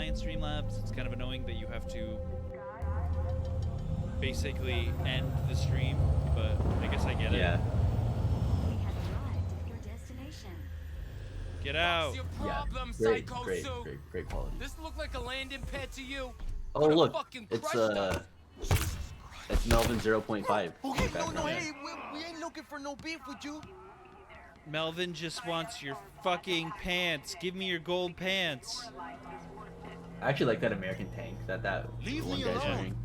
in Streamlabs. It's kind of annoying that you have to basically end the stream, but I guess I get it. Yeah. We have arrived at your destination. Get out. What's your problem, Great, Psycho great, Sue? great quality. This look like a landing pad to you? Oh Could've look, fucking it's crushed us. it's Melvin 0.5. Okay, in the no, background. hey, we ain't looking for no beef with you. Melvin just wants your fucking pants. Give me your gold pants. I actually like that American tank that Leave one me guy's alone. wearing.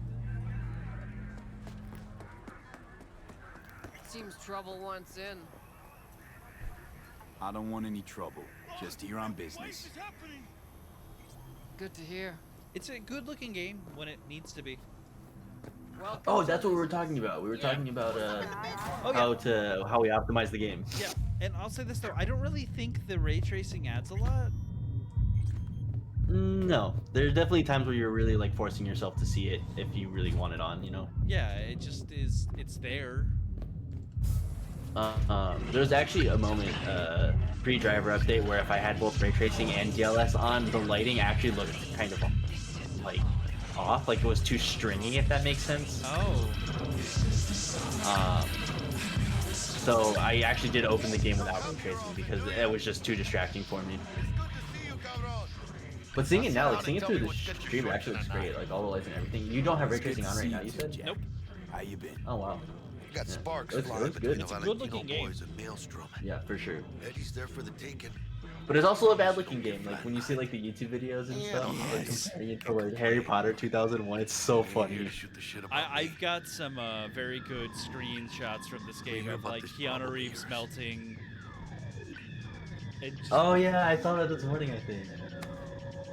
Seems trouble wants in. I don't want any trouble. Just here on business. Good to hear. It's a good-looking game when it needs to be. Welcome. Oh, that's what we were talking about. We were talking about how we optimize the game. Yeah, and I'll say this though, I don't really think the ray tracing adds a lot. No, there's definitely times where you're really like forcing yourself to see it if you really want it on, you know. Yeah, it just is. It's there. There's actually a moment pre-driver update where if I had both ray tracing and DLS on, the lighting actually looked kind of like off, like it was too stringy, if that makes sense. Oh. So I actually did open the game without ray tracing because it was just too distracting for me. But seeing it now, like seeing it through the stream, it actually looks great. Like all the lights and everything. You don't have ray tracing on right now, you said? Nope. How you been? Oh wow. Got sparks It's flying good. between It's the a good-looking Valentino game. boys and Maelstrom. Yeah, for sure. Eddie's there for the taking. But it's also a bad looking game. Like when you see like the YouTube videos and Yeah, stuff, like nice. comparing it to like Harry Potter 2001, it's so Here funny. to shoot the shit about me. I've got some very good screenshots from this game hear of about like this Keanu problem Reeves here. melting. And just, Oh yeah, I saw that this morning. I think.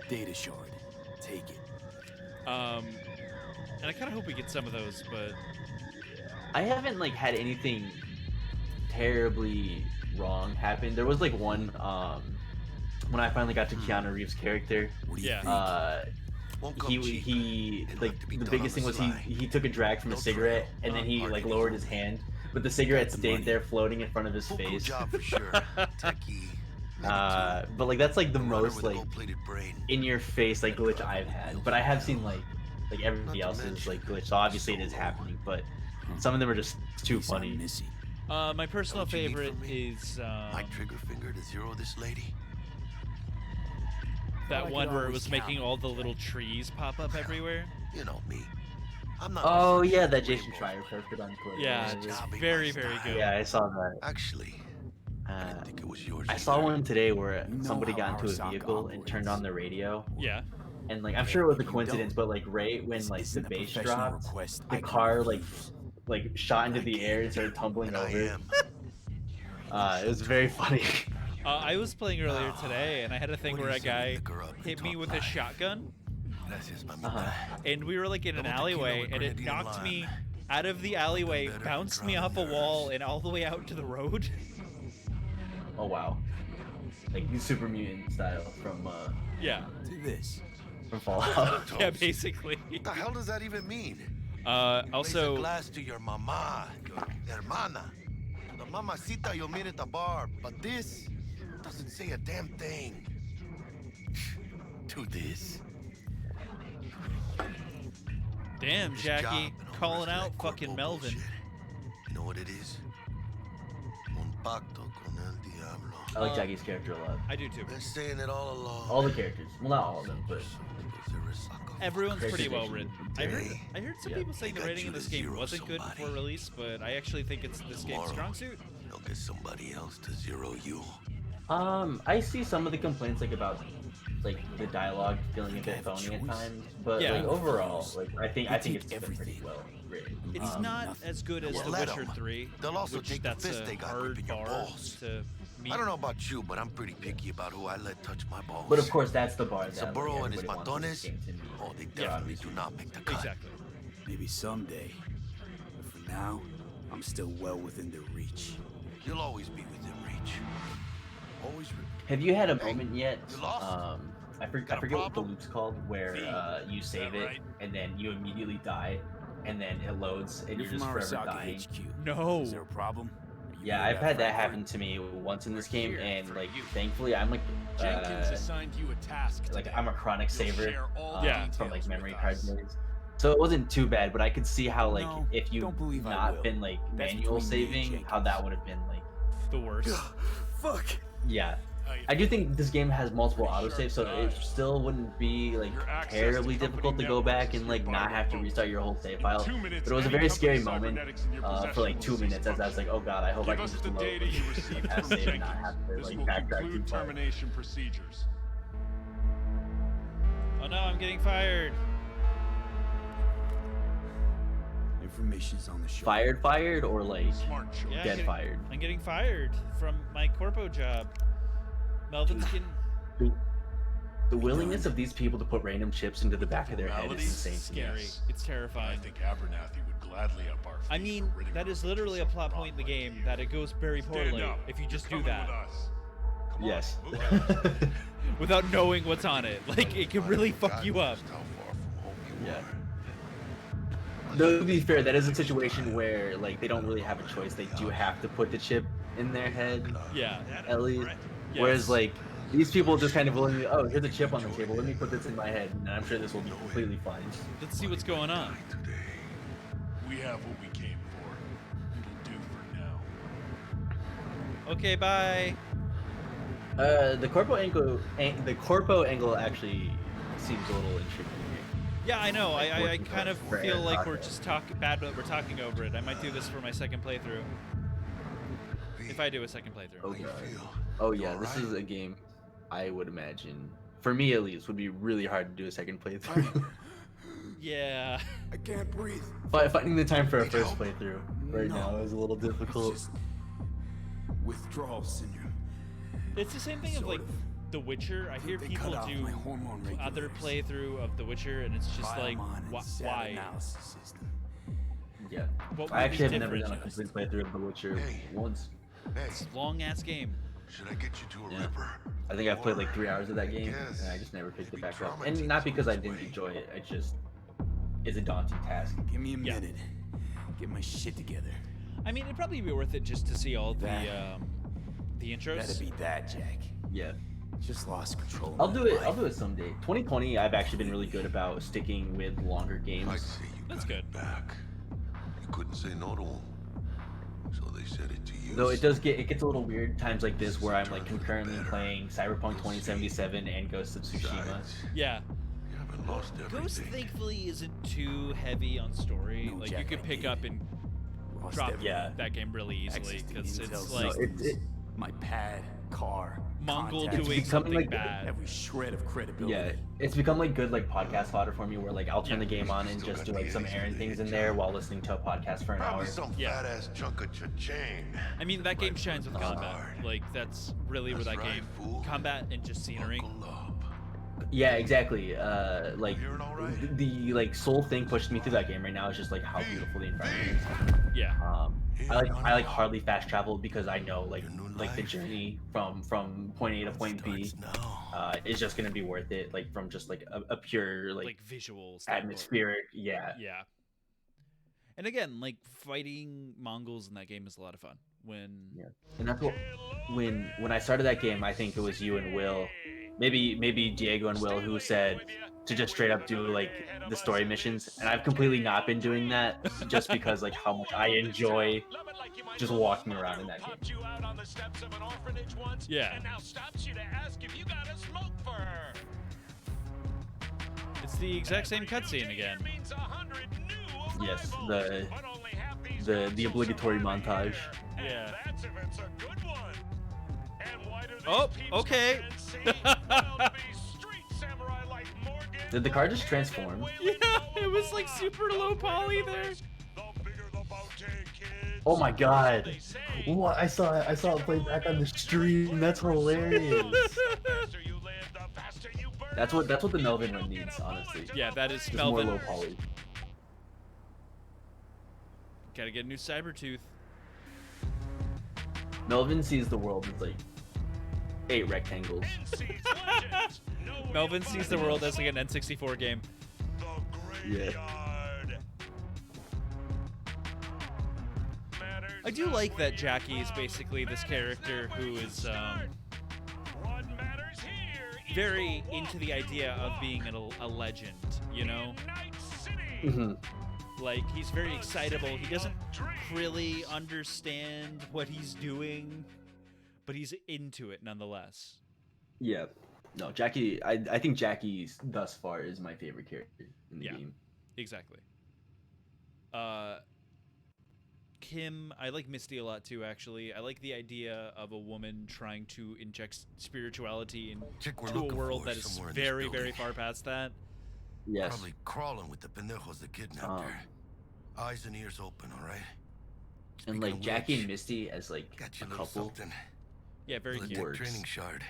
Data shard. Take it. and I kind of hope we get some of those, but I haven't like had anything terribly wrong happen. There was like one when I finally got to Keanu Reeves' character. What do you Yeah. think? Won't come He cheap. It'll like have to be the done biggest on thing the was sly. he took a drag from a No cigarette trail, and then he hard like to lowered do. his hand, but the cigarette the stayed money. there floating in front of his Cool face. job for sure. Techie. But like that's like the Runner most with a like gold-plated brain. in your face like glitch I've had. But I have seen like everybody else's like glitch. So obviously it is happening, but some of them are just too Piece I'm funny. missing. my personal What you need favorite from me? is My trigger finger to zero this lady. that I could one where it always was making count. all the little trees pop up everywhere. You know me. I'm not. Oh no yeah, sunshine that Jason rainbow. Schreier posted on Twitter. Yeah, it it's was- Copy very, my very style. good. yeah, I saw that. Actually, I didn't think it was yours. I saw either. one today where You know somebody how got into a Arasaka vehicle and turned operates. on the radio, Yeah. and like I'm sure it was a You coincidence, don't. but like right when This like the isn't a bass professional dropped, request. the I can car refuse. like shot into the air and started tumbling And I over. am. It was very funny. I was playing earlier today, and I had a thing What do where you a say we guy pick her up and hit me talk with a live? shotgun, Gracias, mamita. and we were like in an Double tequila alleyway, with and it brandy and knocked lime. me out of the alleyway, better bounced than me off a drowning wall, nerves. and all the way out to the road. Oh wow, like super mutant style from Yeah. To this. Fallout. Yeah, basically. What the hell does that even mean? Raise a Also, glass to your mama, your hermana, the mamacita you'll meet at the bar. But this doesn't say a damn thing. Do this. damn, This Jackie, job and all calling the rest of out that fucking corpo Melvin. bullshit. You know what it is? Un pacto con el diablo. I like Jackie's character a lot. I do too. Been saying it all along. All the characters, well not all of them, but Everyone's pretty well Characterization written. is I heard, great. I heard some Yeah. people saying the They got rating you in this to game zero wasn't good somebody. before release, but I actually think it's this game's Tomorrow. strong suit. They'll get somebody else to zero you. I see some of the complaints like about like the dialogue feeling a Think I bit have a phony at choice? times, but Yeah. like overall, like I think take it's been pretty everything. well written. It's not nothing. as good as Well, The let Witcher 'em. 3, They'll also which take the that's fist a they got hard ripping your bar balls. to meet. I don't know about you, but I'm pretty picky about who I let touch my balls. But of course, that's the bar that like, Saburo and his everybody wants this matones, game to meet. oh, they Yeah. definitely do not make the cut. Exactly. Maybe someday. But for now, I'm still well within their reach. You'll always be within reach. Always. Have you had a moment yet? you lost? I Got a forget what the problem? loop's called, where you save it right? and then you immediately die, and then it loads and You're you're from just forever Arasaka dying. HQ. No. Is there a problem? Are Yeah, I've had that happen to me once in this game, and like thankfully I'm like Jenkins assigned you a task like today. I'm a chronic You'll saver share all Yeah. from like details memory with card us. days. So it wasn't too bad, but I could see how like No, if you don't believe I not will. been like That's manual between me and saving, how Jenkins. that would have been like The worst. Fuck. yeah. How you I do feeling? think this game has multiple Pretty autosaves, so sharp it guy. still wouldn't be like Your access to terribly company difficult to go networks back is and like hereby not have to revoked. restart your whole save In file. 2 minutes, But it was a any very scary company moment cybernetics in your for possession like will 2 cease minutes as I was like, oh god, I hope I Give can us just the load data you received have from save and not Jenkins. have to This like will backtrack conclude too far. termination procedures. Oh no, I'm getting fired. Information's on the show. Fired or like Smart choice. Yeah, dead fired? I'm getting fired from my corpo job. Melvin's getting. The willingness of these people to put random chips into the back of their head is Formalities? insane to me. Scary. Yes. It's I terrifying. think Abernathy would gladly up our I fee mean, for ridding that our is literally a business plot of point in the fraud game like that it goes very Stand poorly up. if you You're just do coming that with us. Come on, Yes. move out. without knowing what's on it. Like it can really fuck you up. Just how far from home you Yeah. are. Though to be fair, that is a situation where like they don't really have a choice. They do have to put the chip in their head Yeah. at least. Yes. Whereas like these people just kind of willingly, oh, here's a chip on the table. Let me put this in my head, and I'm sure this will be completely fine. Let's see what's going on. Today. We have what we came for. It'll do for now. Okay, bye. The corpo angle actually seems a little intriguing. Yeah, I know. I working kind of for feel like we're Airpocket. just we're talking over it. I might do this for my second playthrough. If I do a second playthrough. Oh How you god. feel? Oh You yeah, this alright? is a game I would imagine, for me at least, would be really hard to do a second playthrough. Yeah. I can't breathe. But finding the time for a Need first help? playthrough right No. now is a little It's difficult. just withdrawal syndrome. It's the same thing of Sort like of. The Witcher. I hear They people cut off do my hormone other regulators. playthrough of The Witcher, and it's just like, Biomon and SAT why? analysis system. Yeah. What I would be actually have never different? done a complete playthrough of The Witcher Hey. once. Hey, Long ass game. should I get you to a Yeah. ripper? I think I've played like Or, 3 hours of that game, guess and I just never picked it maybe back up. trauma And takes not because I its didn't way. enjoy it, it just is a daunting task. Give me a Yeah. minute. Get my shit together. I mean, it'd probably be worth it just to see all That- the intros. That'd be that, Jack. Yeah. Just lost control. of I'll my do it. life. I'll do it someday. 2020, I've actually been really good about sticking with longer I'd games. say you That's got good. it back. You couldn't say no to him. So they said it to you. Though it gets a little weird times like this where I'm like concurrently playing Cyberpunk 2077 and Ghost of Tsushima. Besides, Yeah. you haven't lost Ghost everything. thankfully isn't too heavy on story. No, Like Jack, you could I pick need up it. and Lost drop everything. Yeah. that game really easily Access to because intel it's like systems, my pad, car, Mongol contacts, doing becoming something like- bad. every shred of credibility. Yeah, it's become like good like podcast fodder for me where like I'll turn Yeah. the game on and just do like some errand things in there while listening to a podcast for an Probably hour. some Yeah. fat ass chunk of cha-ching. I mean, that game shines with combat. hard. Like that's really where That's that right, game, fool. combat and just scenery. Buckle up. Yeah, exactly. Like Hearing all right? the like sole thing pushed me through that game right now is just like how beautiful the environment is. Yeah. I like hardly fast travel because I know like Your new the life journey from point A to point B Starts now. is just gonna be worth it. Like from just like a pure Like like visual standpoint. atmospheric. Yeah. Yeah. And again, like fighting Mongols in that game is a lot of fun. When Yeah. And that's what when I started that game, I think it was you and Will, maybe Diego and Will who said to just straight up do like the story missions, and I've completely not been doing that just because like how much I enjoy just walking around in that game. Yeah. It's the exact same cutscene again. Yes, the obligatory montage. Yeah. Oh, okay. Did the car just transform? Yeah, it was like super low poly there. Oh my god! What I saw it play back on the stream. That's hilarious. That's what the Melvin one needs, honestly. Yeah, that is Just more Melvin. low poly. Gotta get a new Cybertooth. Melvin sees the world as like 8 rectangles. Melvin sees the world as like an N64 game. Yeah. Matters I do like that Jackie is basically this character who is What matters here is very into the idea of being a legend, you know? Night City. Mhm. Like, he's very excitable. He doesn't really understand what he's doing, but he's into it nonetheless. Yeah. No, Jackie. I think Jackie thus far is my favorite character in the Yeah. game. Exactly. Kim, I like Misty a lot too, actually. I like the idea of a woman trying to inject spirituality Chick we're into a looking world for that is is somewhere in this very, very building. far past that. Yes. Probably crawling with the pendejos that kidnapped her. Eyes and ears open, all right? And Speaking like of Jackie which, and Misty as like got you a a little couple. something. Yeah, very Little cute. Works. training shard.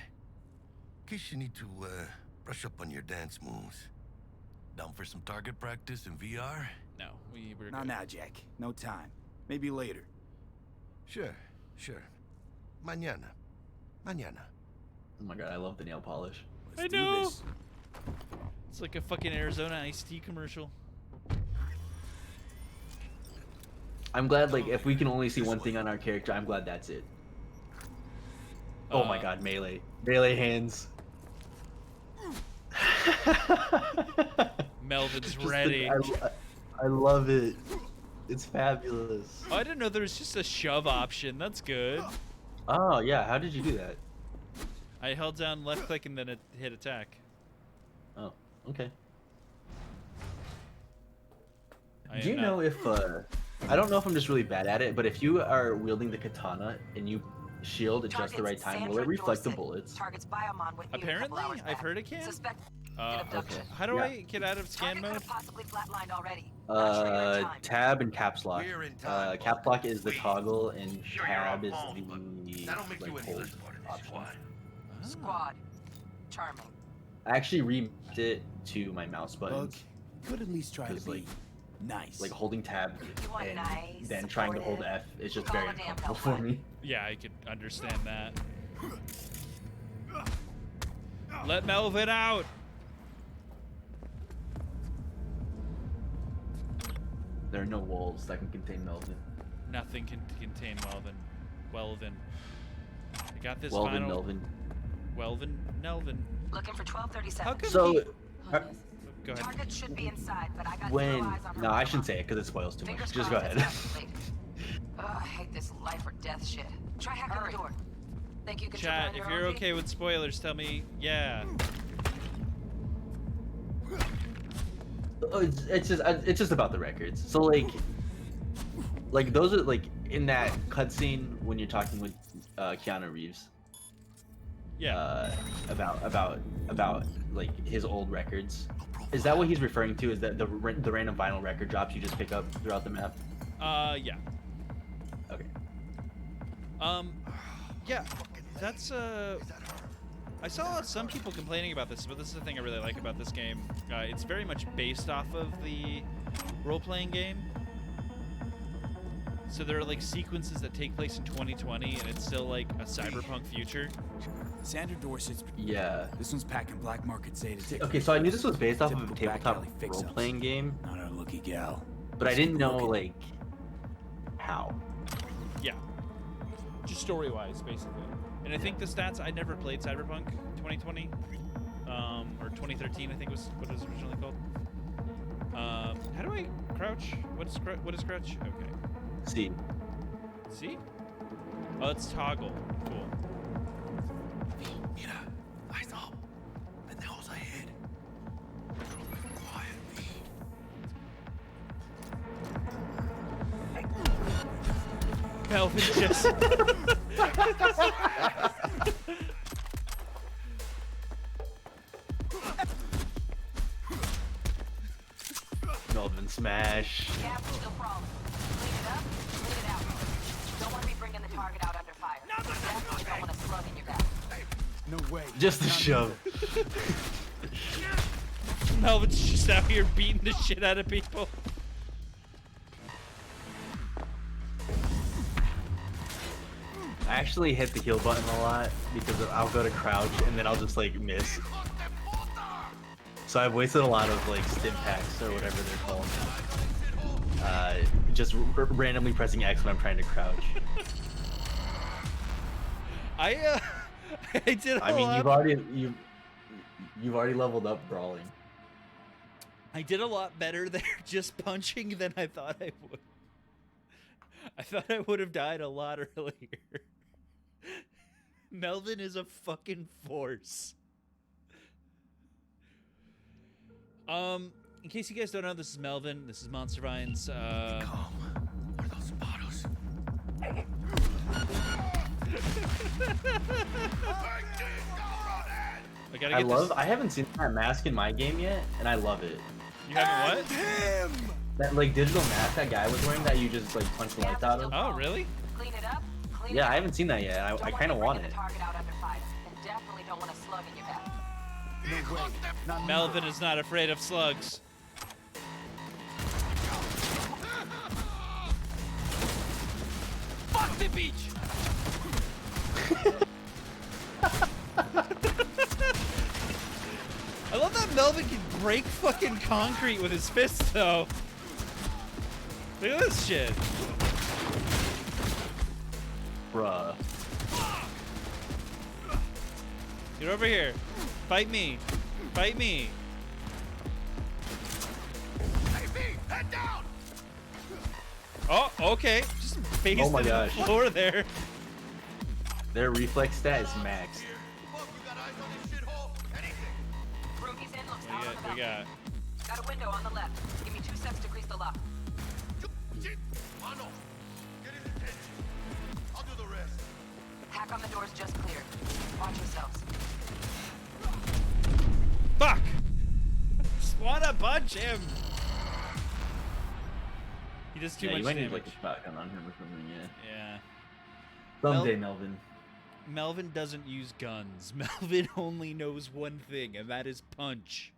In case you need to brush up on your dance moves. Down for some target practice in VR? No, we're Not good. now, Jack. No time. Maybe later. Sure. Mañana. Oh my god, I love the nail polish. Let's I do know. this. It's like a fucking Arizona iced tea commercial. I'm glad, like, if we can only see one thing on our character, I'm glad that's it. Oh my god, melee. Melee hands. Melvin's Just ready. I love it. It's fabulous. Oh, I didn't know there was just a shove option. That's good. Oh, yeah. How did you do that? I held down left click and then it hit attack. Oh, okay. I Do you am know not- if, I don't know if I'm just really bad at it, but if you are wielding the katana and you shield at just the right time, will it reflect the bullets? Targets Biomon with you a couple Apparently, hours I've back. heard it can. Suspect Okay. abduction. How do Yeah. I get out of scan Target could mode? have possibly flatlined already. Not sure you're in time. Tab and caps lock. We're in time, Caps lock is the Wait. toggle, and Sure, you're tab on is phone, but the that'll make you like, any hold less part of this option. squad. Squad. Charming. I actually remapped it to my mouse Bug, buttons, could at least try to Because, be like, nice. like holding tab You want and nice, then trying to hold supportive, F is just call very a damn uncomfortable for helpline. me. Yeah, I could understand that. Let Melvin out. There are no walls that can contain Melvin. Nothing can contain Welvin. I got this Welvin, final. Melvin. Welvin, Nelvin. Looking for 1237. How come So, he... uh, Go ahead. Target should be inside, but I got when zero eyes on her. no, I Biomon. shouldn't say it because it spoils too much. Fingers Just go crossed ahead. it's not late. Ugh, I hate this life or death shit. Try hacking the door. Think you can trip Chat, on if your you're own, okay with spoilers, tell me. Yeah. Oh, it's just about the records. So like those are like in that cutscene when you're talking with Keanu Reeves. Yeah. About like his old records. Is that what he's referring to? Is that the random vinyl record drops you just pick up throughout the map? Yeah. Okay. Yeah. That's I saw some people complaining about this, but this is the thing I really like about this game. It's very much based off of the role-playing game. So there are like sequences that take place in 2020, and it's still like a cyberpunk future. Sandra Dorset's. Yeah. This one's packing black market Zeta tickets. Okay, so I knew this was based off of a Typical back tabletop alley fix-ups. role-playing game, Not our lucky gal. but I didn't know Broken. like how. Yeah. Just story-wise, basically. And I think the stats, I never played Cyberpunk 2020, or 2013, I think was what it was originally called. How do I crouch? What is crouch? Okay. See. See? Oh, it's toggle. Cool. Mira, eyes up. Pendejos ahead. Quiet. Melvin just... Melvin smash. Gap still crawling. Clean it up, clean it out. Don't want to be bringing the target out under fire. Definitely don't want a slug in your back. No way. Just a Not shove. Melvin's just out here beating the shit out of people. I actually hit the heal button a lot because I'll go to crouch and then I'll just like miss. So I've wasted a lot of like stim packs or whatever they're called. just randomly pressing X when I'm trying to crouch. I I did a I mean, lot. you've already leveled up brawling. I did a lot better there just punching than I thought I would. I thought I would have died a lot earlier. Melvin is a fucking force. In case you guys don't know, this is Melvin. This is MonsterVine's. Calm. Are those bottles? I gotta get this. I haven't seen that mask in my game yet, and I love it. You haven't what? Him! That like digital mask that guy was wearing that you just like punch the lights out of. Oh, really? Clean it up. Clean Yeah, it I up. haven't seen that yet. I kind of want Don't it. wanna be bringing the target out under fire. And definitely don't want a slug in your back. No way. Not me. Melvin is not afraid of slugs. Fuck the beach! I love that Melvin can break fucking concrete with his fists, though. Look at this shit. Bruh. Get over here. Fight me. Fight me. Hey, V, head down! Oh, okay. Just phased Oh my into the gosh. floor there. Their reflex stat is maxed. Fuck, you got eyes on this shithole? Anything? Ruby's in looks What out do on the we got? Got a window on the left. Give me 2 seconds to grease the lock. Shit! Mano, get his attention. I'll do the rest. Hack on the doors just cleared. Watch yourselves. Fuck! Just wanna punch him. He does too Yeah, much you might damage. need like a shotgun on him or something. Yeah. Yeah. Someday, Melvin. Melvin doesn't use guns. Melvin only knows one thing, and that is punch.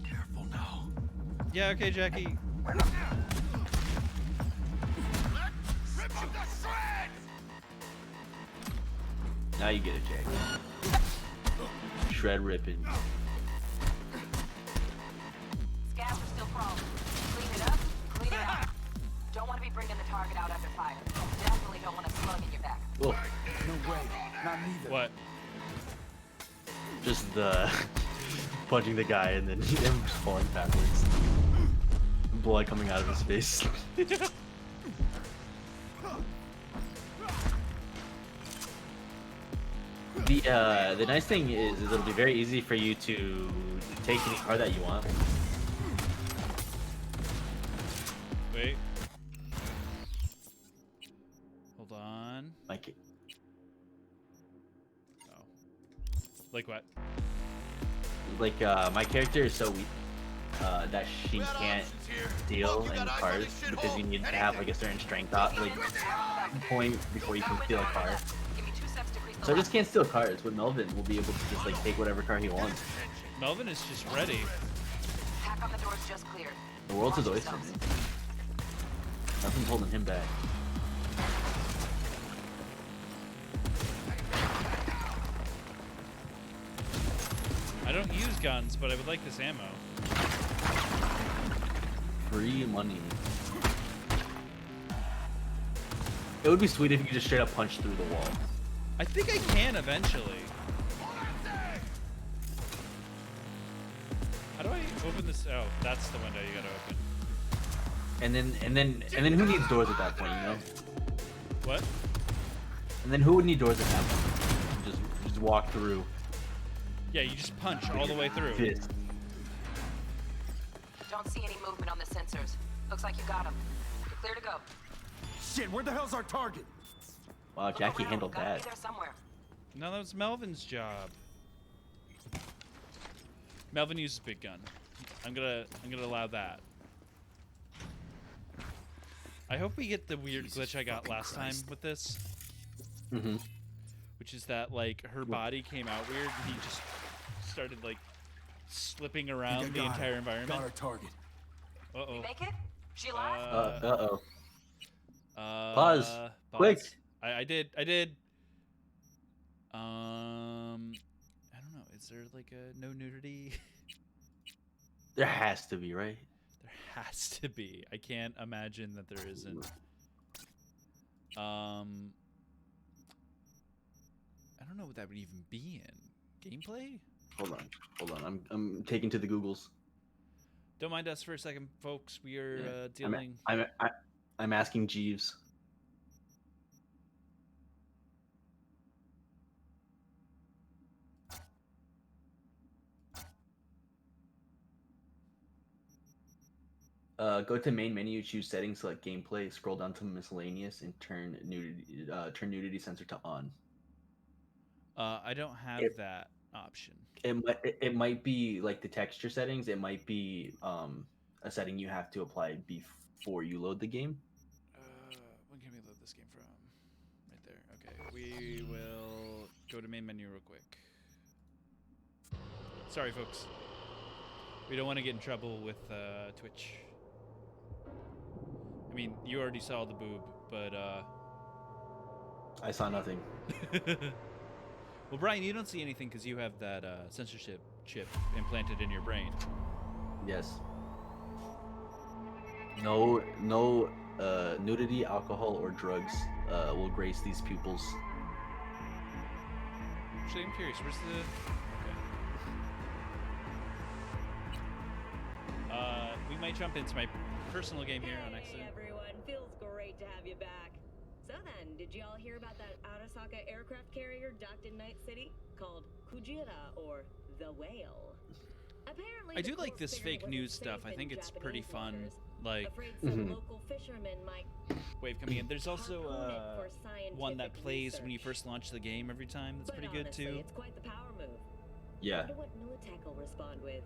Careful now. Yeah, okay, Jackie. Rip him to shreds! Now you get it, Jack. Shred ripping. Scabs are still crawling. Clean it up. Clean it out. Don't want to be bringing the target out under fire. Definitely don't want a slug in your back. Oh, No way. Not neither. What? just the punching the guy and then him just falling backwards. Blood coming out of his face. The nice thing is it'll be very easy for you to take any car that you want. Wait. Hold on. Like Oh. Like what? my character is so weak that she We got can't options here. deal Fuck, you in got eyes on cars this because you shithole? need to have like a certain strength point before you can Got a steal a window on the car. left. Give me 2 seconds to grease the So I lock. just can't steal cars, but Melvin will be able to just like take whatever car he wants. Melvin is just ready. Hack on the doors just cleared. The world's his Watch oyster, yourselves. man. Nothing's holding him back. I don't use guns, but I would like this ammo. Free money. It would be sweet if you could just straight up punch through the wall. I think I can eventually. How do I open this? Oh, that's the window you gotta open. And then who needs doors at that point, you know? What? And then who would need doors at that point? Just walk through. Yeah, you just punch all the way through. Fist. Don't see any movement on the sensors. Looks like you got him. You're clear to go. Shit, where the hell's our target? Wow, Look Jackie around. handled Gotta that. be there somewhere. No, that was Melvin's job. Melvin uses big gun. I'm gonna allow that. I hope we get the weird Jesus glitch I got fucking last Christ. time with this, Mm-hmm. which is that like her body came out weird and he just started like slipping around the entire Got environment. our target. Uh oh. You make it? She alive? Uh-oh. Pause. Pause. Quick. I did. I don't know. Is there like a no nudity? There has to be, right? There has to be. I can't imagine that there isn't. I don't know what that would even be in gameplay. Hold on. I'm taking to the Googles. Don't mind us for a second, folks. We are Yeah. dealing. I'm asking Jeeves. Go to main menu, choose settings, select gameplay, scroll down to miscellaneous, and turn nudity sensor to on. I don't have that option. It might be like the texture settings. It might be a setting you have to apply before you load the game. When can we load this game from? Right there. Okay. We will go to main menu real quick. Sorry, folks. We don't want to get in trouble with Twitch. I mean, you already saw the boob, but I saw nothing. Well, Brian, you don't see anything because you have that censorship chip implanted in your brain. Yes. No nudity, alcohol, or drugs will grace these pupils. Actually, I'm curious. Where's the? Okay. We might jump into my personal game here on accident. Hey everyone, feels great to have you back. So then, did you all hear about that Arasaka aircraft carrier docked in Night City called Kujira or the Whale? Apparently, I do like this fake news stuff. I think it's pretty fun. Like, local fishermen might wave coming in. There's also one that plays when you first launch the game every time. That's pretty good too. It's quite the power move. Yeah. I wonder what Militech will respond with.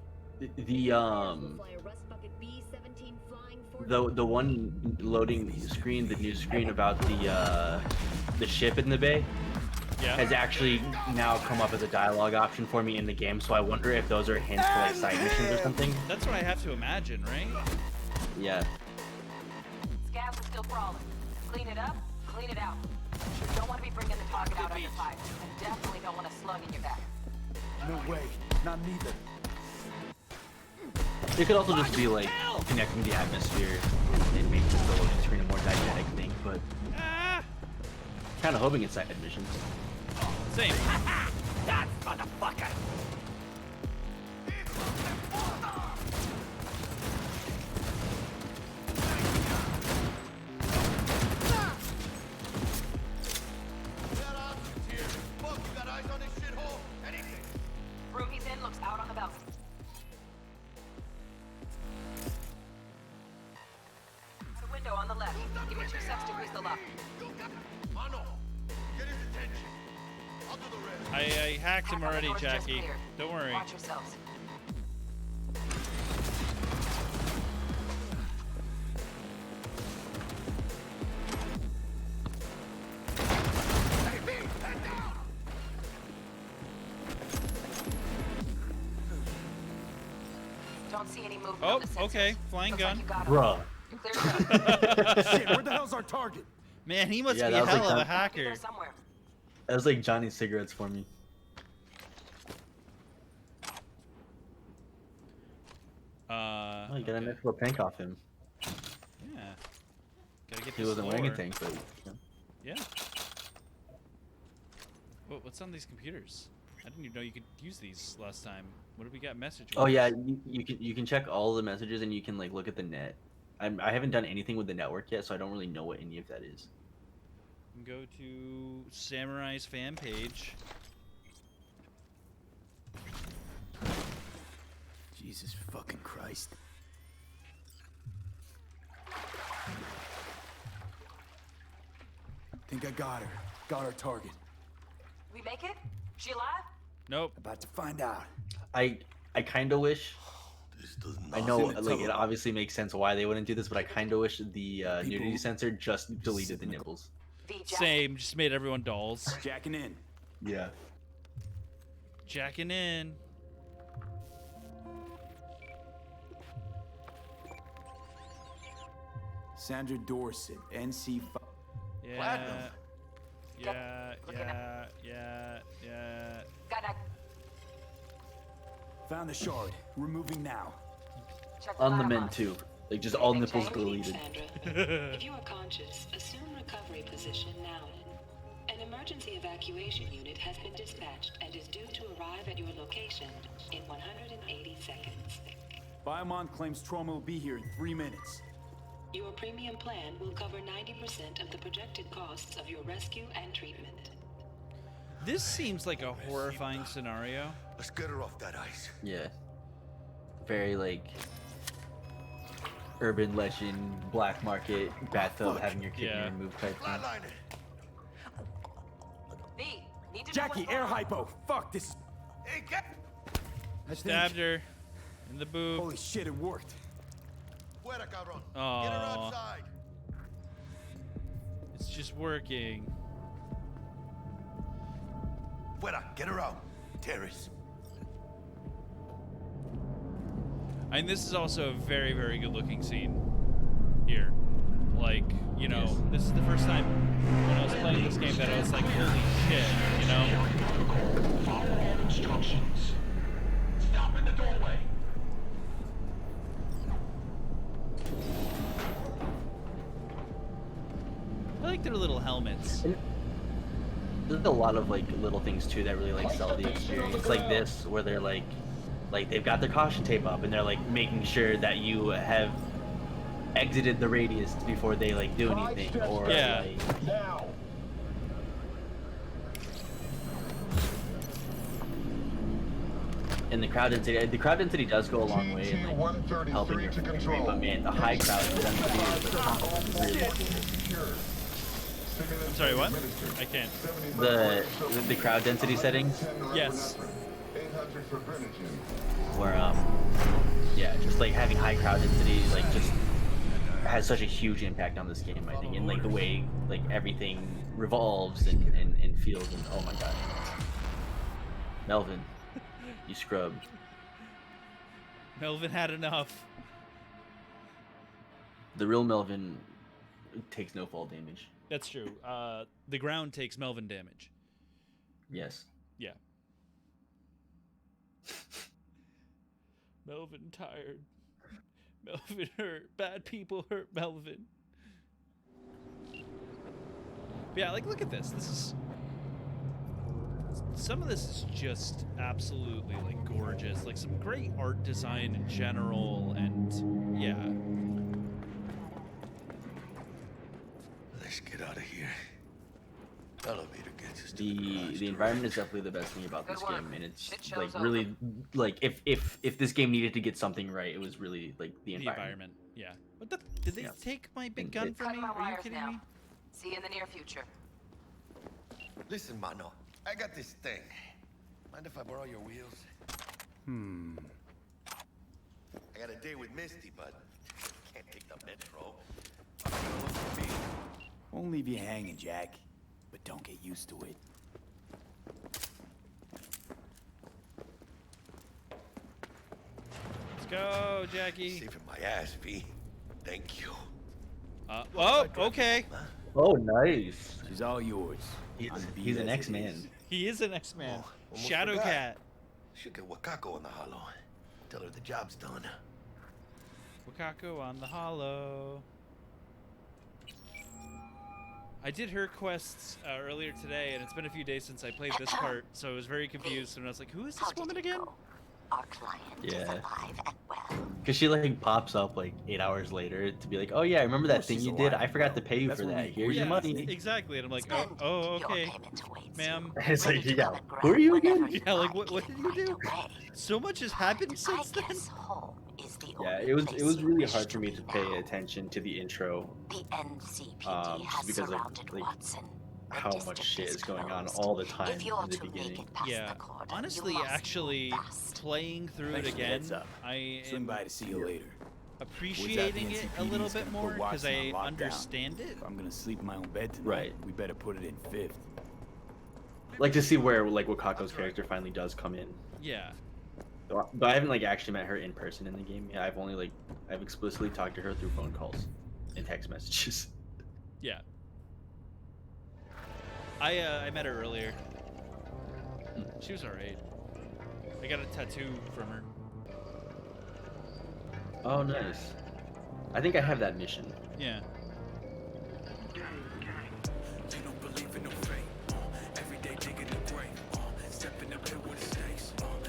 The one loading screen, the news screen about the ship in the bay, has actually now come up as a dialogue option for me in the game. So I wonder if those are hints to like side missions or something. That's what I have to imagine, right? Yeah. Scavs are still crawling. Clean it up, clean it out. You don't want to be bringing the target out under fire, and definitely don't want a slug in your back. No way, not neither. It could also just be like connecting the atmosphere and making the loading screen a more dynamic thing, but kind of hoping it's side missions. Same. That motherfucker! Room he's in looks out on the balcony. The window on the left. Give me 2 seconds to grease the lock. Mano, get his attention. I'll do the rest. I hacked him already, Jackie. Don't worry. Watch yourselves. Don't see any movement Oh, on the sensors. okay. Flying Looks gun. like you got him. Bruh. You're clear to go. Shit, where the hell's our target? Man, he must Yeah, be that a was hell like of a that- Be hacker. there somewhere. That was like Johnny's cigarettes for me. Oh, you got a nice little tank off him. Yeah. Gotta get He this wasn't wearing a lore. tank, but Yeah. What's on these computers? I didn't even know you could use these last time. What did we got? Message. Oh yeah, you can check all the messages and you can like look at the net. I haven't done anything with the network yet, so I don't really know what any of that is. Go to Samurai's fan page. Jesus fucking Christ. Think I got her. Got our target. We make it? She alive? Nope. About to find out. I kind of wish. This does I not. know, in the like it tunnel. obviously makes sense why they wouldn't do this, but I kind of wish the nudity sensor just deleted the nipples. V Jack. Same. Just made everyone dolls. Jacking in. Yeah. Jacking in. Sandra Dorset, NC. Yeah. Platinum. Yeah. Look at Yeah. Got that. Found the shard. Removing now. Check On the fire men marks. too. Like just all nipples Anything deleted. Sandra, if you are conscious, assume recovery position now. An emergency evacuation unit has been dispatched and is due to arrive at your location in 180 seconds. Biomon claims trauma will be here in 3 minutes. Your premium plan will cover 90% of the projected costs of your rescue and treatment. This seems like a horrifying scenario. Let's get her off that ice. Yeah. Very like urban legend, black market, bathtub having your kidney removed type thing. Flatline it. V, need to Jackie, know air what's hypo. Fuck this. Hey, get. Stabbed her in the boob. Holy shit, it worked. Fuera, cabrón. Aw. Get her outside. It's just working. Fuera, get her out. Terrace. And this is also a very, very good looking scene here. Like, you know, this is the first time when I was playing this game that I was like, holy shit, you know? Follow all instructions. Stop in the doorway. I like their little helmets. There's a lot of like little things too that really like sell the experience. Like this, where they're like they've got their caution tape up and they're like making sure that you have exited the radius before they like do anything. Or Yeah. like, Now. and the crowd density does go a long way in like helping your frame, but man, the high crowd density is really I'm sorry, what? I can't. the crowd density settings Yes. where yeah, just like having high crowd density like just has such a huge impact on this game, I think, and like the way like everything revolves and feels, and oh my god. Melvin, you scrub. Melvin had enough. The real Melvin takes no fall damage. That's true. The ground takes Melvin damage. Yes. Yeah. Melvin tired. Melvin hurt. Bad people hurt Melvin. But yeah, like, look at this. This is... Some of this is just absolutely, like, gorgeous. Like, some great art design in general, and yeah. Let's get out of here. Elevator gets us to The environment is definitely the best thing about this Good work. game, and it's Shit show's like over. really like if this game needed to get something right, it was really like the environment. Yeah. What the? Did they Yeah. take my big And gun it- from me? Cutting my Are you wires kidding now. me? See you in the near future. Listen, mano. I got this thing. Mind if I borrow your wheels? I got a date with Misty, but can't take the metro. I'm gonna look for me. Won't leave you hanging, Jack. But don't get used to it. Let's go, Jackie. Saving my ass, V. Thank you. Oh, okay. Oh, nice. She's all yours. He's an X-Man. He is an X-Man. Oh, almost Shadow forgot. Cat. Should get Wakako on the hollow. Tell her the job's done. Wakako on the hollow. I did her quests earlier today, and it's been a few days since I played this part, so I was very confused, and I was like, who is this woman again? Our client is Yeah. alive and well. Because she like pops up like 8 hours later to be like, oh yeah, remember that thing she's you did? alive I forgot and to well. pay you That's for what that. we Here's your agreed. money. Exactly, and I'm like, Spend oh, your okay, payment awaits ma'am. you. It's like, Ready to yeah, come and who are you grab again? whatever Yeah, like, find what did you right do? away. So much has happened I since then. guess home is the Yeah, only it was place you really wish hard for me be to pay now. attention to the intro, The NCPD just has because of, surrounded like, Watson. The how district much shit is going on closed. all the time If you're in the to make beginning. it past Yeah, the cordon, you honestly, must move actually, fast. playing through Thanks it for the again, heads up. I Swing am by to see you later. appreciating it a NCPD little is bit gonna more put because Watson I on lockdown. understand it. If I'm gonna sleep in my own bed tonight, Right. we better put it in fifth. Like to see where like Wakako's character finally does come in. Yeah. But I haven't like actually met her in person in the game. Yeah, I've explicitly talked to her through phone calls and text messages. Yeah. I met her earlier. She was alright. I got a tattoo from her. Oh, nice. I think I have that mission. Yeah.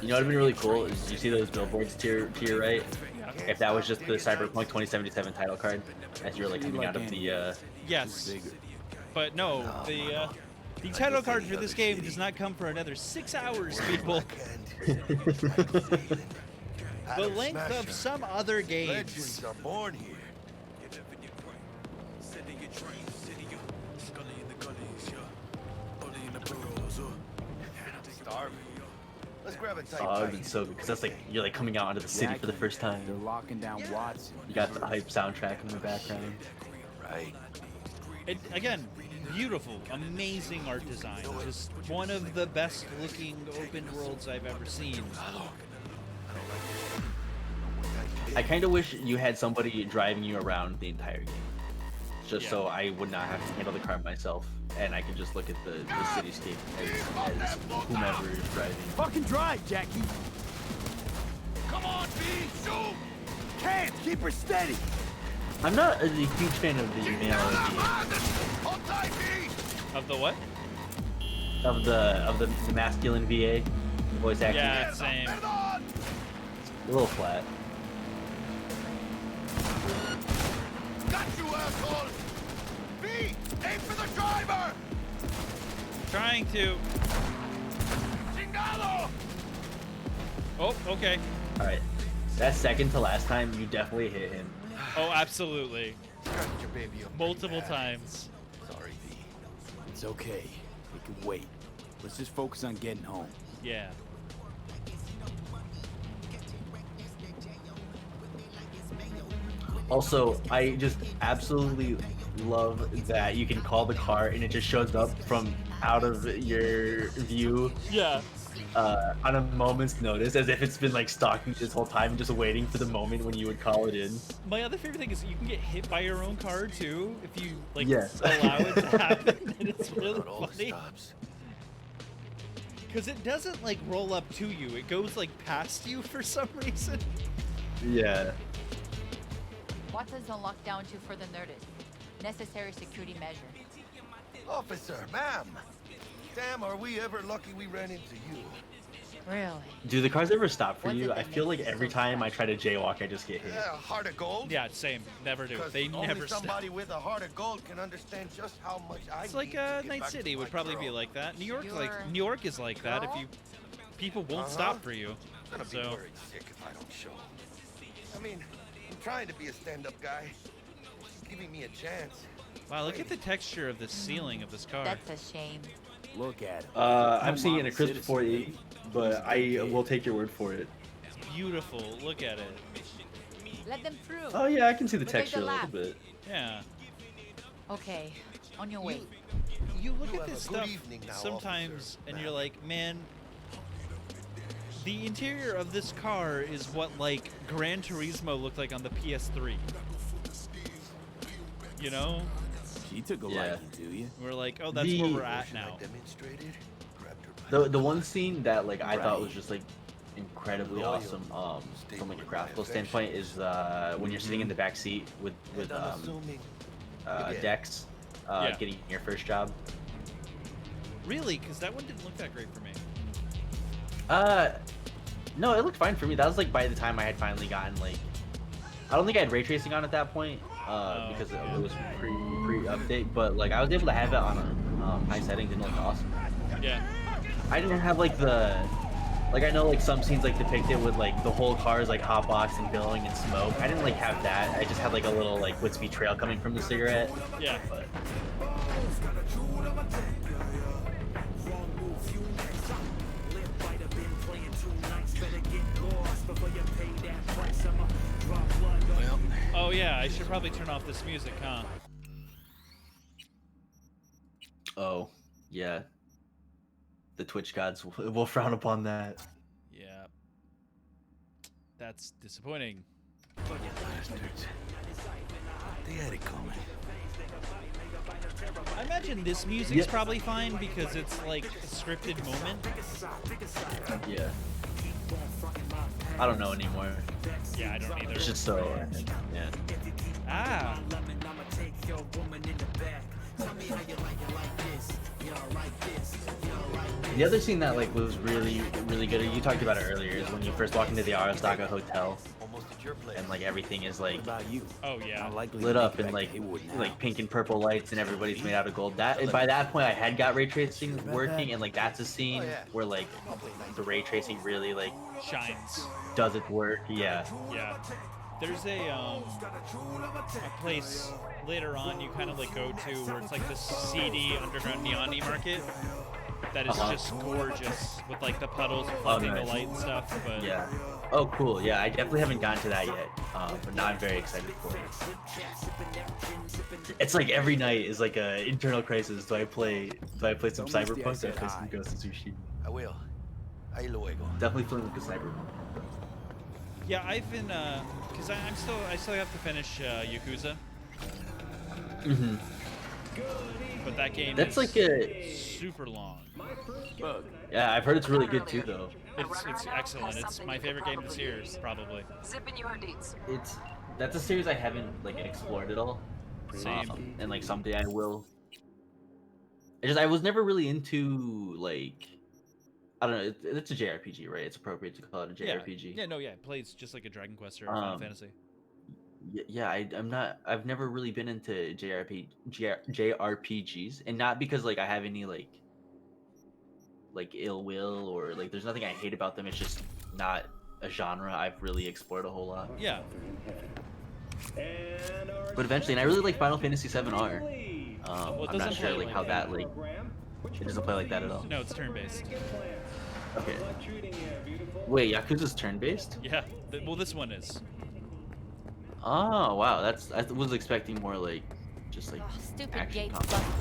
You know what would be really cool is you see those billboards to your right? If that was just the Cyberpunk 2077 title card as you're like coming out of the Yes. But no, the title card for this game does not come for another 6 hours, people. The length of some other games. Legends are born here. Starving. Let's grab a tight Oh, it'd bite. been so good because that's like you're like coming out onto the city for the first time. They're locking down Watson. You got the hype soundtrack in the background. Right. It, again, beautiful, amazing art design. Just one of the best looking open worlds I've ever seen. I kind of wish you had somebody driving you around the entire game, just so I would not have to handle the car myself, and I could just look at the cityscape as whomever is driving. Fucking drive, Jackie. Come on, B, shoot! Can't keep her steady. I'm not a huge fan of the analogy Hold tight, B! Of the what? of the masculine VA voice acting. Yeah, same. A little flat. Got you, asshole! B, aim for the driver! Trying to. Chingado! Oh, okay. All right, that second to last time, you definitely hit him. Oh, absolutely. Scratched your baby up Multiple pretty bad. times. Sorry, B. It's okay. We can wait. Let's just focus on getting home. Yeah. Also, I just absolutely love that you can call the car and it just shows up from out of your view Yeah. on a moment's notice, as if it's been like stalking this whole time, just waiting for the moment when you would call it in. My other favorite thing is you can get hit by your own car too if you like Yes. allow it to happen, and it's really It all funny stops. because it doesn't like roll up to you; it goes like past you for some reason. Yeah. Watson's on lockdown to further notice. Necessary security measure. Officer, ma'am. Damn, are we ever lucky we ran into you. Really? Do the cars ever stop for What's you? it I that feel makes like it every so time I special? try to jaywalk, I just get hit. Yeah, heart of gold. Yeah, same. Never do. 'Cause They only never stop. somebody with a heart of gold can understand just how much I It's like need to get Night back City to would my probably be girl. like that. New York, Your New York is like that. If girl? you people won't Uh-huh. stop for you. I'm gonna be So worried sick if I don't show. I mean, I'm trying to be a stand-up guy. She's giving me a chance. wow, look at the texture of the ceiling of this car. That's a shame. Look at it. I'm seeing it a crisp 48, but I will take your word for it. It's beautiful. Look at it. Let them through. Oh yeah, I can see the We'll take texture a the little lap. bit. Yeah. Okay, on your way. You look You at have this a good stuff evening now, sometimes officer. and you're like, man, the interior of this car is what like Gran Turismo looked like on the PS3. You know? She took a Yeah. liking to you. We're like, oh, that's The- where we're at now. I demonstrated, grabbed her by The one scene that like I thought Right. was just like incredibly Loyal. awesome Stay from like a with graphical my standpoint is when you're sitting in the back seat with and I'm assuming again. Dex Yeah. getting your first job. Really? Because that one didn't look that great for me. No, it looked fine for me. That was like by the time I had finally gotten like, I don't think I had ray tracing on at that point because yeah. it was pre-update. But like I was able to have it on high settings and it looked awesome. Yeah. I didn't have like I know like some scenes like depict it with like the whole car is like hotbox and billowing and smoke. I didn't like have that. I just had like a little like wispy trail coming from the cigarette. Yeah. But Well, Oh yeah, I should probably turn off this music, huh? oh yeah, the Twitch gods will frown upon that. Yeah. That's disappointing. bastards. They had it coming. I imagine this music's Yeah. probably fine because it's like a scripted moment. Yeah. I don't know anymore. Yeah, I don't either. It's just so yeah. Ah. The other scene that like was really good, you talked about it earlier, is when you first walk into the Arasaka hotel and like everything is like Oh yeah. lit up and like pink and purple lights and everybody's made out of gold. That, and by that point I had got ray tracing working, and like that's a scene where like the ray tracing really like shines, does its work. Yeah. Yeah. There's a place later on you kind of like go to where it's like this seedy underground neon market that is just gorgeous with like the puddles reflecting the light and stuff. But yeah. Oh, cool. Yeah, I definitely haven't gotten to that yet, but now I'm very excited for it. It's like every night is like a internal crisis. Do I play some Cyberpunk? Do I play some Ghost of Tsushima? I will. Ahí luego. Definitely feeling like a Cyberpunk. yeah, I've been because I still have to finish Yakuza. Mm-hmm. But that game That's is like a super long. Yeah, I've heard it's really good too, though. It's excellent. It's my favorite game this year, probably. Zipping your deeds. That's a series I haven't like explored at all. Same. And like someday I will. I was never really into like, I don't know. It's a JRPG, right? It's appropriate to call it a JRPG. Yeah, no, yeah. It plays just like a Dragon Quest or a Final Fantasy. Yeah, I'm not. I've never really been into JRPGs, and not because like I have any like ill will or like there's nothing I hate about them. It's just not a genre I've really explored a whole lot. Yeah. But eventually, and I really like Final Fantasy VII R. I'm not sure like how that like it doesn't play like that at all. No, it's turn-based. Okay. Wait, Yakuza's turn-based? Yeah. Well, this one is. Oh wow, I was expecting more like just like Stupid action gates combat. busted.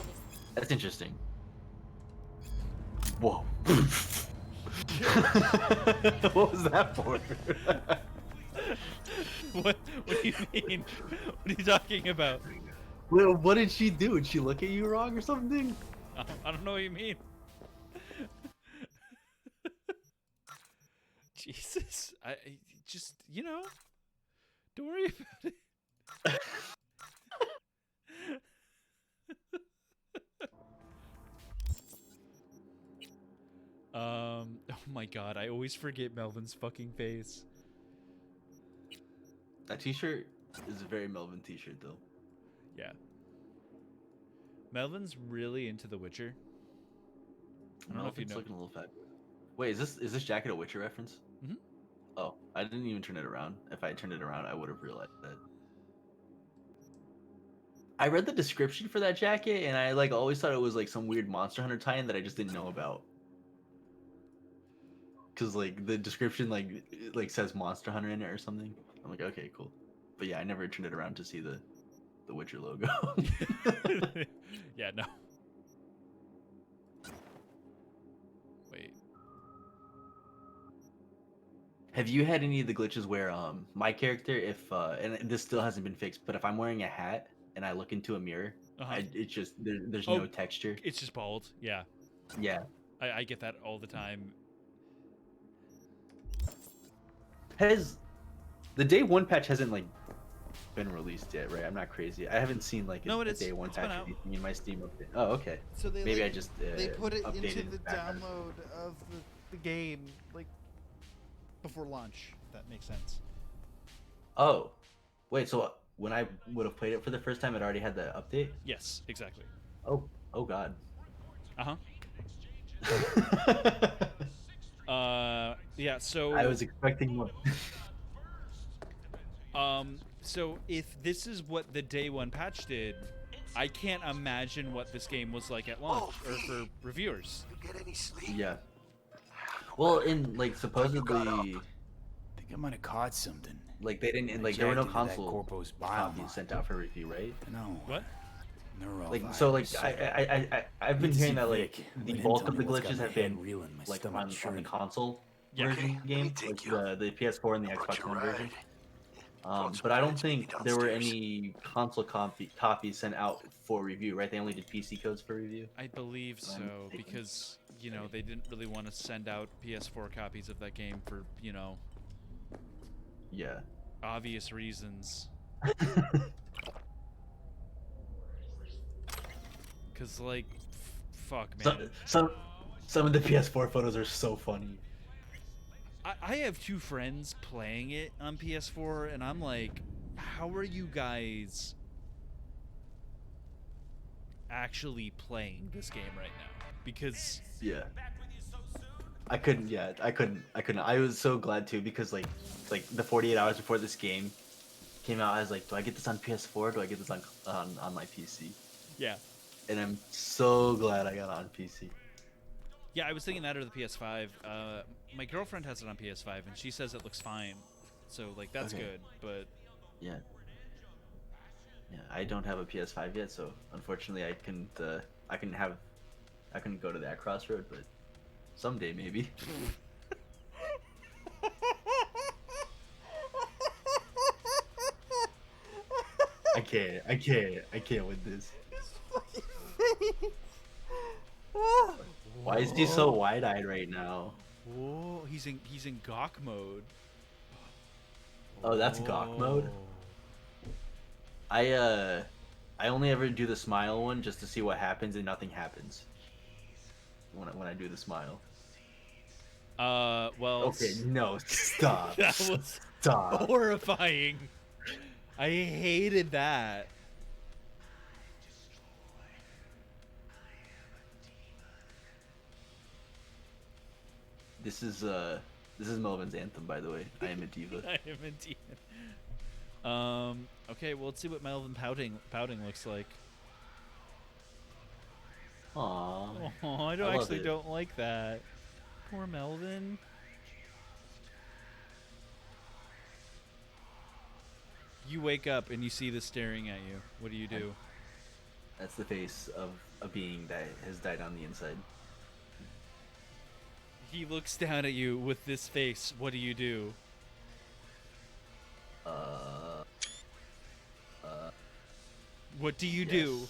That's interesting. Whoa. What was that for? What do you mean? What are you talking about? Well, what did she do? Did she look at you wrong or something? I don't know what you mean. Jesus, I just, you know, don't worry about it. Oh my god, I always forget Melvin's fucking face. That t-shirt is a very Melvin t-shirt though. Yeah. Melvin's really into The Witcher. I don't know if you know. Looking a little fat. Wait, is this jacket a Witcher reference? Mhm. Oh, I didn't even turn it around. If I had turned it around, I would have realized that. I read the description for that jacket, and I like always thought it was like some weird Monster Hunter tie-in that I just didn't know about. Cause like the description like says Monster Hunter in it or something. I'm like, okay, cool. But yeah, I never turned it around to see the Witcher logo. Yeah, no. Wait. Have you had any of the glitches where my character, if and this still hasn't been fixed, but if I'm wearing a hat and I look into a mirror, it's just there's no texture. It's just bald. Yeah. Yeah. I get that all the time. Has the day one patch hasn't like been released yet, right? I'm not crazy. I haven't seen like a day one patch or anything in my Steam update. Oh, okay. So they maybe like, I just they put it into updated the background. download of the game like before launch. If that makes sense. Oh, wait. So when I would have played it for the first time, it already had the update. Yes, exactly. Oh god. Yeah, so I was expecting more. So if this is what the day one patch did, I can't imagine what this game was like at launch or for reviewers. Yeah. Well, in like supposedly, I think I might have caught something. like they didn't like there were no console copies sent out for review, right? No. What? Like so, like I've been hearing that like the bulk of the glitches have been like on the console version game, like the PS4 and the Xbox One version. But I don't think there were any console copies sent out for review, right? They only did PC codes for review. I believe so, because you know they didn't really want to send out PS4 copies of that game for Yeah. Obvious reasons. Cause like, fuck, man. Some of the PS4 photos are so funny. I have 2 friends playing it on PS4, and I'm like, how are you guys actually playing this game right now? Because Yeah. I couldn't. Yeah, I couldn't. I was so glad too because like the 48 hours before this game came out, I was like, do I get this on PS4? Do I get this on my PC? yeah, And I'm so glad I got it on PC. yeah, I was thinking that or the PS5. My girlfriend has it on PS5, and she says it looks fine. So like that's Okay. good, but Yeah. Yeah, I don't have a PS5 yet, so unfortunately I couldn't go to that crossroad, but someday maybe. I can't with this. Why is he so wide-eyed right now? whoa, he's in gawk mode. Oh, that's gawk mode? I only ever do the smile one just to see what happens, and nothing happens when I do the smile. Well. Okay, no, stop. That was stop. horrifying. I hated that. This is Melvin's anthem, by the way. I am a diva. I am a diva. Okay, well, let's see what Melvin pouting looks like. Aww. Oh, I don't like that. Poor Melvin. You wake up and you see this staring at you. What do you do? That's the face of a being that has died on the inside. He looks down at you with this face. What do you do? What do you do?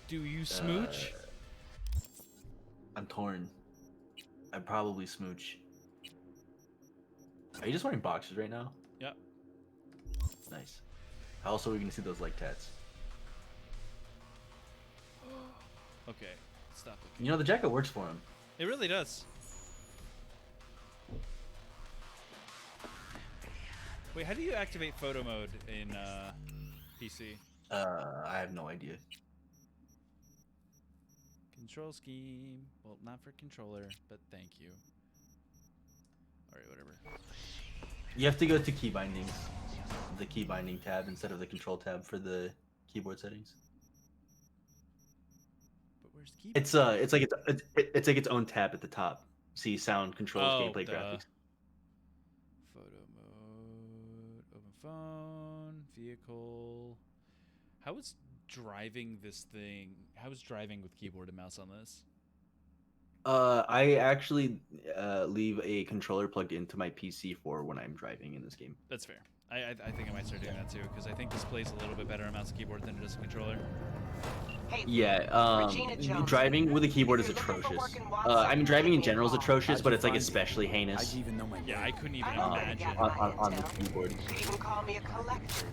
Do you smooch? I'm torn. I'd probably smooch. Are you just wearing boxers right now? Yep. Nice. How else are we gonna see those leg tats? Okay, stop it. You know, the jacket works for him. It really does. Wait, how do you activate photo mode in PC? I have no idea. Control scheme. Well, not for controller, but thank you. Alright, whatever. You have to go to key bindings, the key binding tab instead of the control tab for the keyboard settings. But where's keyboard? It's like its own tab at the top. See sound, controls, gameplay, graphics. Photo mode, open phone, vehicle. How is driving this thing? How is driving with keyboard and mouse on this? I actually leave a controller plugged into my PC for when I'm driving in this game. That's fair. I think I might start doing that too, because I think this plays a little bit better on mouse and keyboard than it does a controller. Yeah, driving with a keyboard is atrocious. I mean, driving in general is atrocious, but it's like especially heinous. Yeah, I couldn't even imagine. On the keyboard. You can even call me a collector.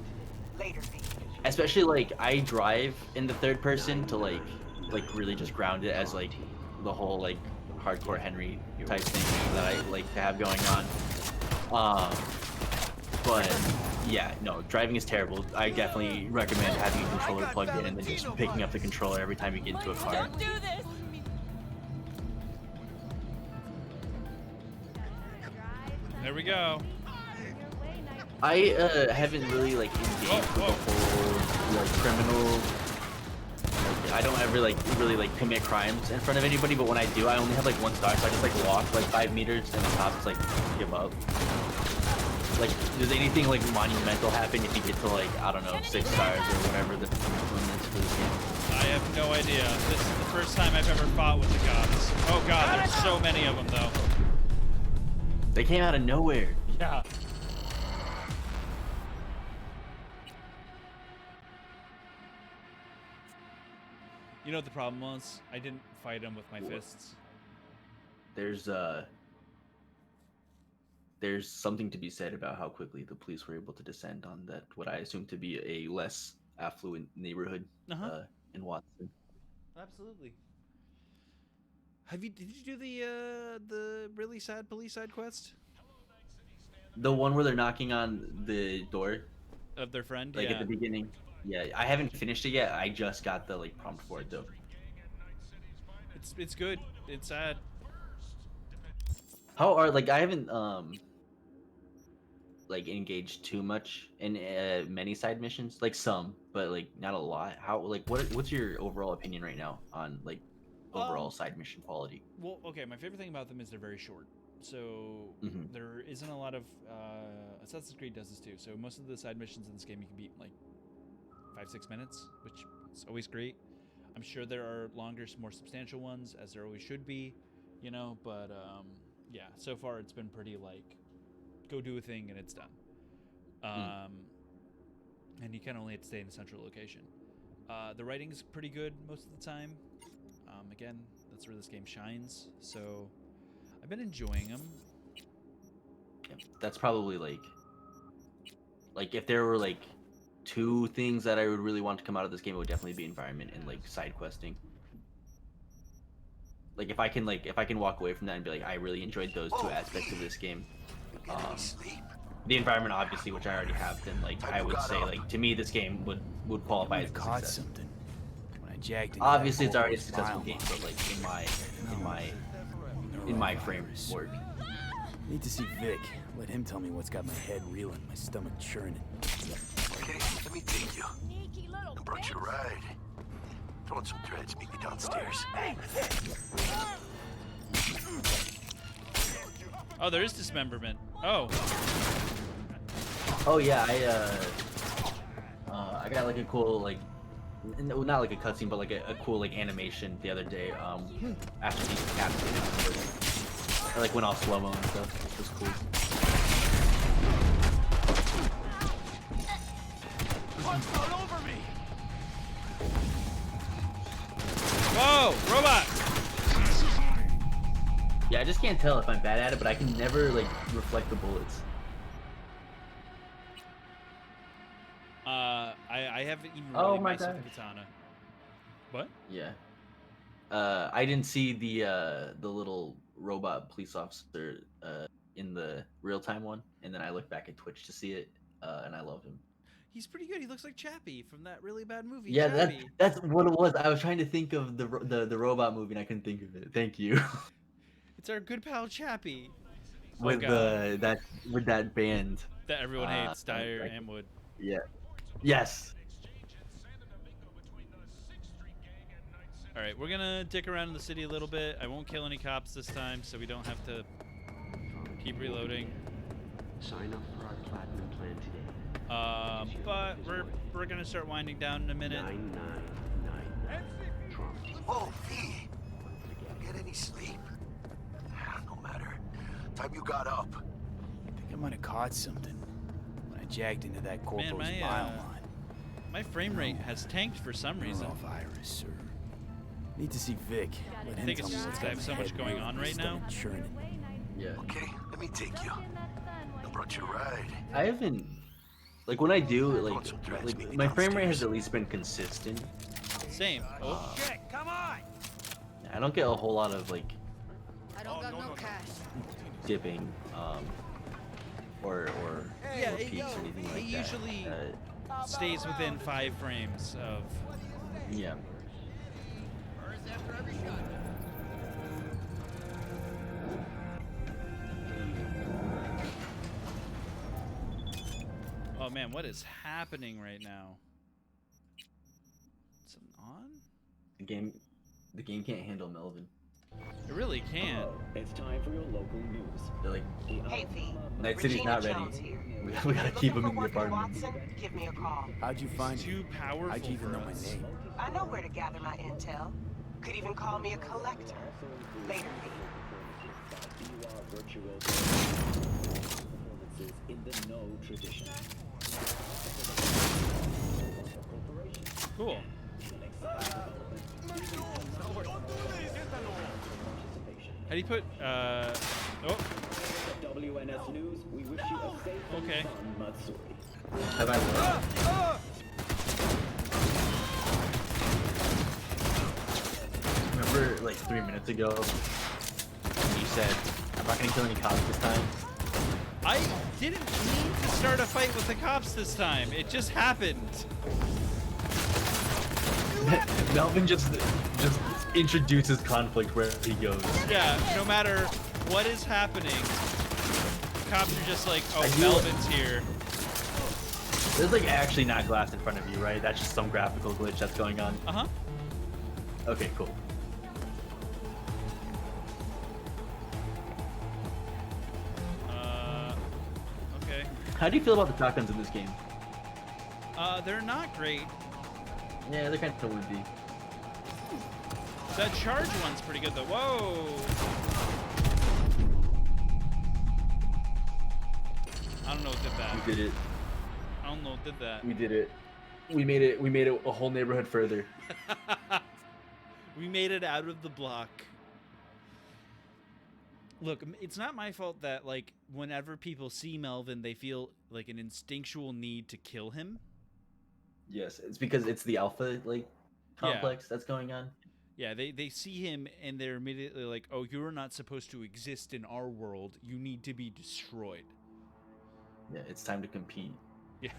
Later, baby. Especially like I drive in the third person to like really just ground it as like the whole like hardcore Henry type thing that I like to have going on. But yeah, no, driving is terrible. I definitely recommend having a controller plugged in and then just picking up the controller every time you get into a car. Don't do this! There we go. I haven't really like engaged with the whole like criminal. Like, I don't ever like really like commit crimes in front of anybody, but when I do, I only have like 1 star, so I just like walk like 5 meters and the cops like give up. Like, does anything like monumental happen if you get to like, I don't know, 6 stars or whatever the minimum is for this game? I have no idea. This is the first time I've ever fought with the cops. Oh god, there's so many of them though. They came out of nowhere. Yeah. You know what the problem was? I didn't fight them with my fists. There's there's something to be said about how quickly the police were able to descend on that what I assume to be a less affluent neighborhood in Watson. Absolutely. Did you do the really sad police side quest? The one where they're knocking on the door Of their friend? like Yeah. at the beginning. Yeah, I haven't finished it yet. I just got the like prompt for it though. It's good. It's sad. How are like I haven't like engaged too much in many side missions, like some, but like not a lot. How like what's your overall opinion right now on like overall side mission quality? Well, okay, my favorite thing about them is they're very short. So there isn't a lot of Assassin's Creed does this too. So most of the side missions in this game you can beat in like 5-6 minutes, which is always great. I'm sure there are longer, more substantial ones, as there always should be, you know. But yeah, so far it's been pretty like go do a thing and it's done. And you kind of only have to stay in a central location. The writing's pretty good most of the time. Again, that's where this game shines. So I've been enjoying them. Yeah, that's probably like if there were like two things that I would really want to come out of this game, it would definitely be environment and like side questing. Like if I can walk away from that and be like, I really enjoyed those two aspects of this game. The environment, obviously, which I already have, then like I would say like to me this game would qualify as a success. Something. When I jagged obviously, it's already a successful game, but like in my framework. Need to see Vic. Let him tell me what's got my head reeling, my stomach churning. Okay, let me take you. I brought you a ride. Throw on some threads, meet me downstairs. Oh, there is dismemberment. Oh. Oh yeah, I got like a cool like, not like a cutscene, but like a cool like animation the other day. After these decapitated, I like went all slow mo and stuff. It was cool. All over me. Whoa, robot! Yeah, I just can't tell if I'm bad at it, but I can never like reflect the bullets. I haven't even really messed with the katana. What? Yeah. I didn't see the little robot police officer in the real-time one, and then I looked back at Twitch to see it, and I love him. He's pretty good. He looks like Chappie from that really bad movie. Yeah, Chappie. that's what it was. I was trying to think of the robot movie, and I couldn't think of it. Thank you. It's our good pal Chappie. With that band that everyone hates, Dyer and Wood. Yeah. Yes. All right, we're gonna dick around in the city a little bit. I won't kill any cops this time, so we don't have to keep reloading. Sign up for our platinum plan today. But we're gonna start winding down in a minute. 9999. Oh, V. Get any sleep? No matter. Time you got up. I think I might have caught something when I jagged into that corporal's mile line. My frame rate has tanked for some reason. Virus, sir. Need to see Vic. Let him tell me what's got I have so much going on right now. Yeah. Okay, let me take you. I brought you a ride. I haven't like when I do like my frame rate has at least been consistent. Same. Oh shit! Come on. I don't get a whole lot of like I don't got no cash. dipping or yeah, peaks or anything like that. It usually stays within 5 frames of. Yeah. Oh man, what is happening right now? Is it on? The game can't handle Melvin. It really can't. It's time for your local news. They're like, Hey, V. Night City's not ready. We gotta keep him in the apartment. Give me a call. How'd you find Too it? powerful How'd you even for know my us. name? I know where to gather my intel. Could even call me a collector. Later, V. Performances in the no tradition. Cool. Participation. How do you put, oh. WNS News, we wish you a safe and Okay. fun Matsuri. Have I won? Remember, like 3 minutes ago, when you said, "I'm not gonna kill any cops this time." I didn't mean to start a fight with the cops this time. It just happened. Melvin just introduces conflict wherever he goes. Yeah, no matter what is happening, cops are just like, oh, I do- Melvin's here. There's like actually not glass in front of you, right? That's just some graphical glitch that's going on. Uh-huh. Okay, cool. Okay. How do you feel about the shotguns in this game? They're not great. Yeah, they're kind of wimpy. That charge one's pretty good though. Whoa! I don't know what did that. We did it. I don't know what did that. We did it. We made it. We made it a whole neighborhood further. We made it out of the block. Look, it's not my fault that, like, whenever people see Melvin, they feel like an instinctual need to kill him. Yes, it's because it's the alpha like complex that's going on. Yeah, they see him and they're immediately like, oh, you're not supposed to exist in our world. You need to be destroyed. Yeah, it's time to compete. Yeah.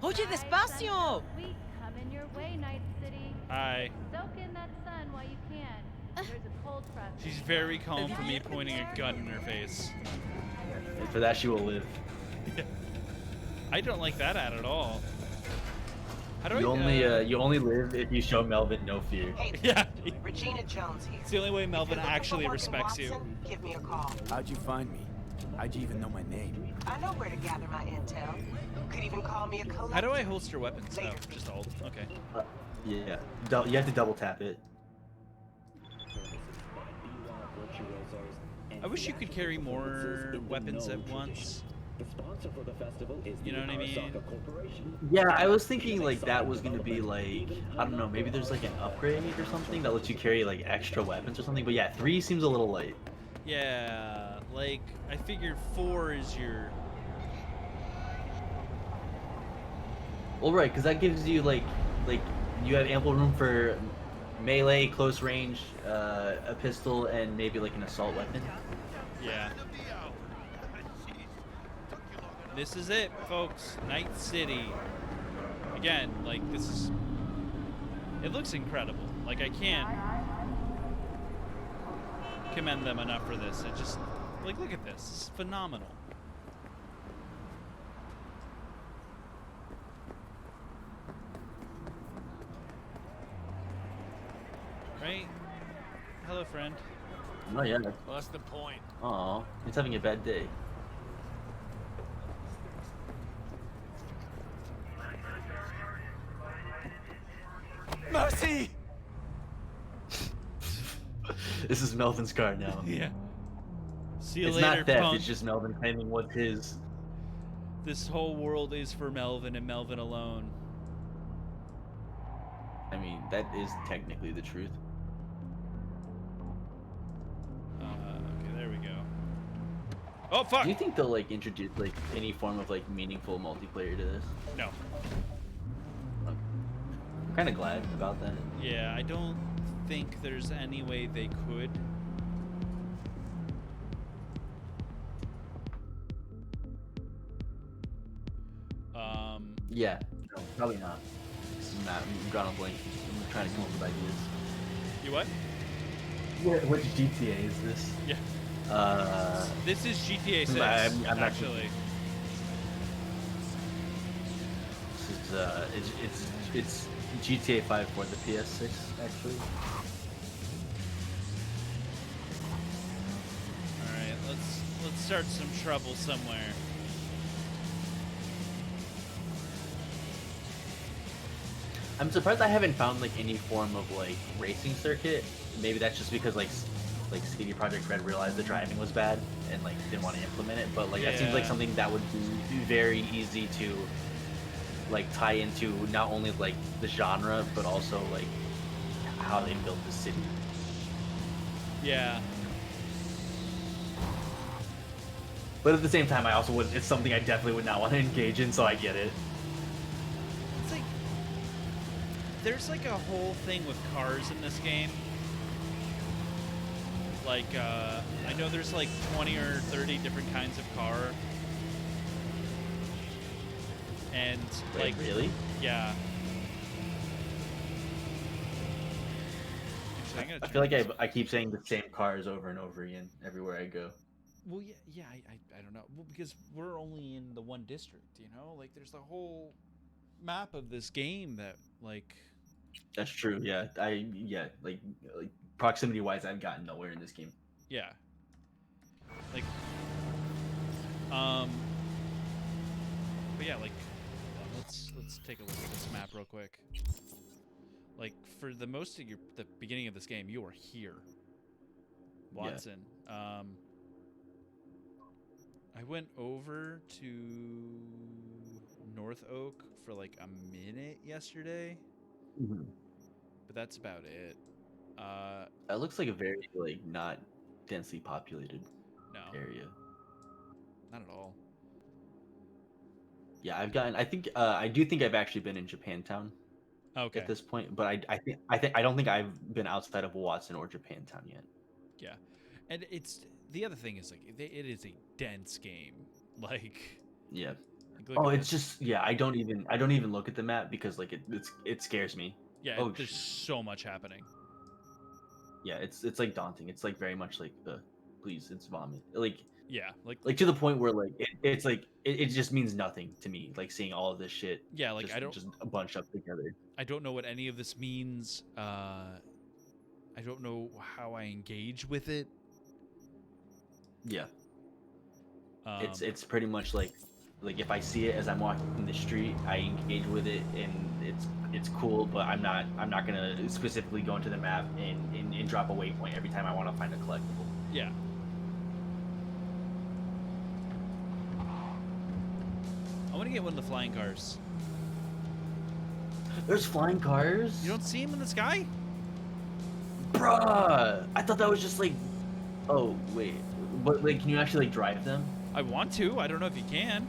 Oye, despacio! Coming your way, Night City. Hi. Soak in that sun while you can. There's a cold front. She's very calm for me pointing a gun in her face. And for that, she will live. I don't like that at all. How do You I, you only live if you show Melvin no fear. Hey, Yeah. Regina Jones here. It's the only way Melvin If you're looking actually for work in respects you. Watson, give me a call. How'd you find me? How'd you even know my name? I know where to gather my intel. Could even call me a collector. How do I holster weapons? Oh, just alt. Okay. Yeah, you have to double tap it. I wish you could carry more weapons at once. You know what I mean? Yeah, I was thinking like that was gonna be like, I don't know, maybe there's like an upgrade or something that lets you carry like extra weapons or something. But yeah, 3 seems a little light. Yeah, like I figured 4 is your. Well, right, because that gives you like you have ample room for melee, close range, a pistol, and maybe like an assault weapon. Yeah. This is it, folks. Night City. Again, like this is. It looks incredible. Like I can't commend them enough for this. It just, like, look at this. It's phenomenal. Right? Hello, friend. Oh yeah. What's the point? Aw, he's having a bad day. Mercy! This is Melvin's car now. Yeah. See you It's later, not theft, punk. it's just Melvin claiming what's his. This whole world is for Melvin and Melvin alone. I mean, that is technically the truth. Okay, there we go. Oh, fuck! Do you think they'll like introduce like any form of like meaningful multiplayer to this? No. I'm kind of glad about that. Yeah, I don't think there's any way they could. Yeah, no, probably not. I'm drawing a blank. I'm trying to come up with ideas. You what? Which GTA is this? Yeah. This is GTA 6, I'm not actually. This is it's GTA 5 for the PS6 actually. All right, let's start some trouble somewhere. I'm surprised I haven't found like any form of like racing circuit. Maybe that's just because like CD Projekt Red realized the driving was bad and like didn't want to implement it. But like that seems like Yeah. something that would be very easy to like tie into not only like the genre but also like how they built the city. Yeah. But at the same time, I also would. It's something I definitely would not want to engage in, so I get it. It's like there's like a whole thing with cars in this game. Like I know there's like 20 or 30 different kinds of car. And Wait, like really? Yeah. I feel like I keep saying the same cars over and over again everywhere I go. Well, yeah, I don't know. Well, because we're only in the one district, you know? Like, there's the whole map of this game that, like... That's true, yeah. Like proximity-wise, I've gotten nowhere in this game. Yeah. Like, but yeah, like, let's take a look at this map real quick. Like, for the most of the beginning of this game, you are here, Watson. Yeah. I went over to North Oak for like a minute yesterday, but that's about it. That looks like a very like not densely populated area. Not at all. Yeah, I do think I've actually been in Japantown. Okay. At this point, but I don't think I've been outside of Watson or Japantown yet. Yeah, and it's the other thing is like it is a dense game. Like yeah. Like, it's just I don't even look at the map because like it scares me. Yeah, there's so much happening. Yeah, it's like daunting. It's like very much like please, it's vomit. Like yeah, like to the point where like it's like it just means nothing to me. Like seeing all of this shit. Yeah, like I don't just a bunch up together. I don't know what any of this means. I don't know how I engage with it. Yeah. It's pretty much like if I see it as I'm walking in the street, I engage with it and it's cool, but I'm not gonna specifically go into the map and drop a waypoint every time I want to find a collectible. Yeah. I want to get one of the flying cars. There's flying cars? You don't see them in the sky? Bruh! I thought that was just like... Oh, wait. But like, can you actually like drive them? I want to. I don't know if you can.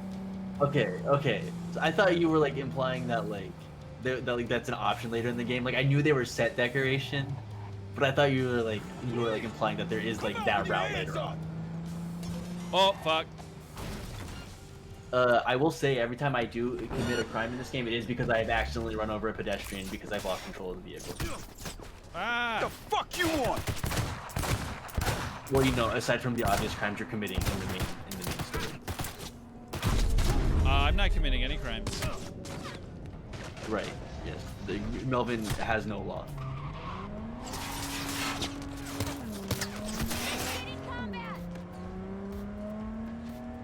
Okay. So I thought you were like implying that like... That that's an option later in the game. Like, I knew they were set decoration, but I thought you were like implying that there is like that route later on. Oh, fuck. I will say every time I do commit a crime in this game, it is because I have accidentally run over a pedestrian because I've lost control of the vehicle. Ah! The fuck you want? Well, you know, aside from the obvious crimes you're committing in the main story. I'm not committing any crimes. Right. Yes. Melvin has no law.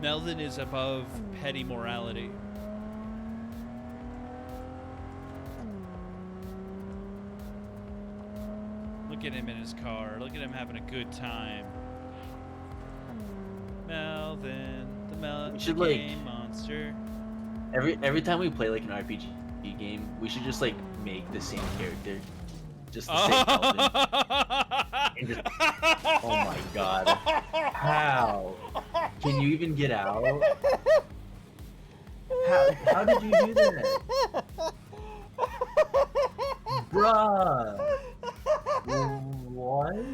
Melvin is above petty morality. Look at him in his car. Look at him having a good time. Melvin, the game monster. Every time we play like an RPG game, we should just like make the same character. Just the same Melvin. And just, oh my god. How? Can you even get out? How did you do that? Bruh. What?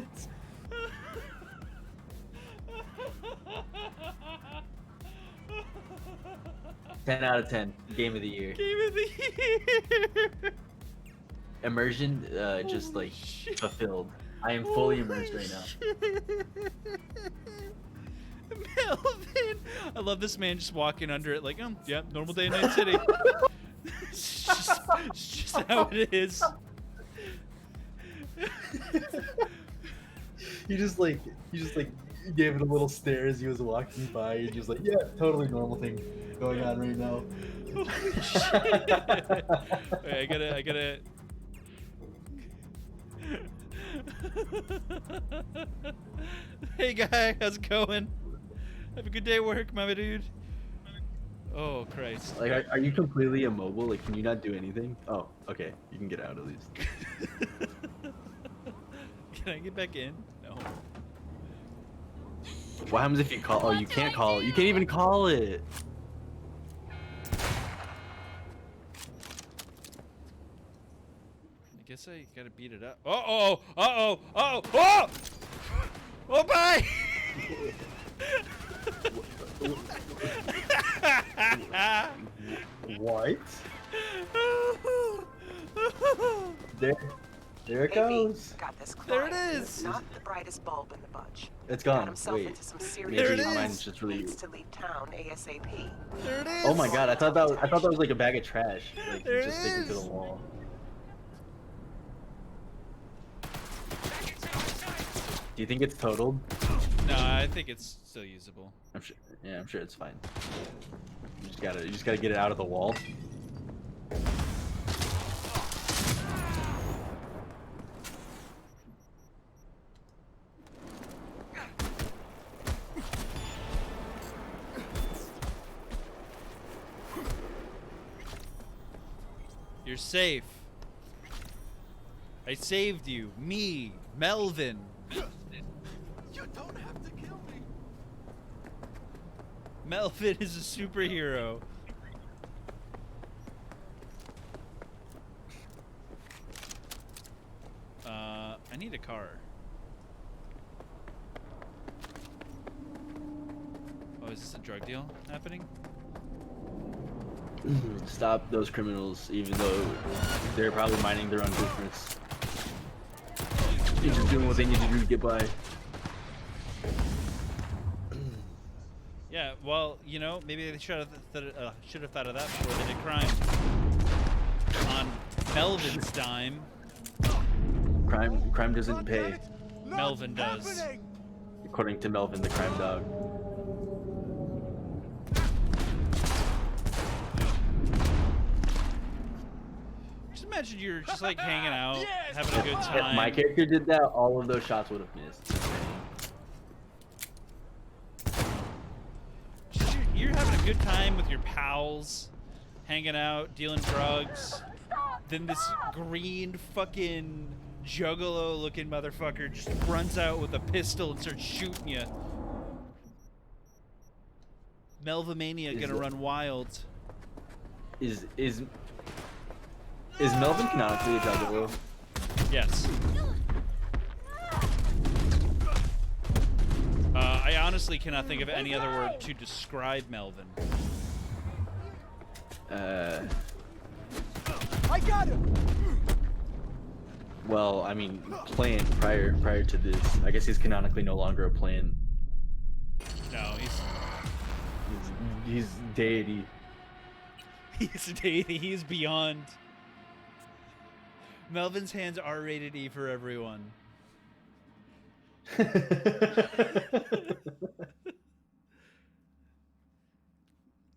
Ten out of 10. Game of the year. Game of the year. Immersion, just like fulfilled. I am fully immersed right now. Melvin! I love this man just walking under it like, yeah, normal day in Night City. It's just how it is. You just gave it a little stare as he was walking by, and just like, yeah, totally normal thing going on right now. Holy shit! Wait, I gotta. Hey guy, how's it going? Have a good day at work, my dude. Oh Christ! Like, are you completely immobile? Like, can you not do anything? Oh, okay, you can get out at least. get back in? No. What happens if you call? Oh, you can't call it. You can't even call it. I guess I gotta beat it up. Uh-oh! Uh-oh! Uh-oh! Oh! Oh, bye! What? There it goes. Got this There it client. is. Not the brightest bulb in the bunch. It's Got gone. himself Wait. into some serious There it Maybe is. mine's just really. Needs to leave town ASAP. There it is! Oh my god! I thought that was like a bag of trash. Like There it just sticking to the is. wall. Do you think it's totaled? No, I think it's still usable. I'm sure. Yeah, I'm sure it's fine. You just gotta get it out of the wall. You're safe. I saved you. Me, Melvin. You don't have to kill me. Melvin is a superhero. I need a car. Oh, is this a drug deal happening? Stop those criminals, even though they're probably minding their own business. They're just doing what they need to do to get by. Yeah, well, you know, maybe they should have thought of that before they did crime. On Melvin's dime. Crime doesn't pay, Melvin does. according to Melvin, the crime dog. Just imagine you're just like hanging out, having a good time. If my character did that, all of those shots would have missed. You're having a good time with your pals, hanging out, dealing drugs. Then this green fucking juggalo looking motherfucker just runs out with a pistol and starts shooting you. Melvimania gonna run wild. Is Melvin canonically a juggalo? Yes. I honestly cannot think of any other word to describe Melvin. I got him. Well, I mean, plant prior to this. I guess he's canonically no longer a plant. No, He's deity. he's a deity. He's beyond. Melvin's hands are rated E for everyone.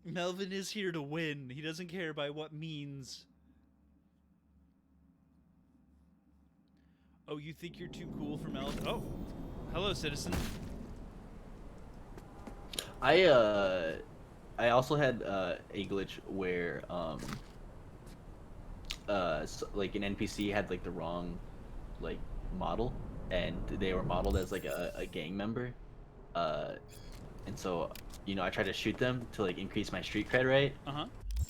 Melvin is here to win. He doesn't care by what means. Oh, you think you're too cool for Melvin? Oh, hello, citizen. I also had a glitch where so, like an NPC had like the wrong like model, and they were modeled as like a gang member, and so you know I tried to shoot them to like increase my street cred, right?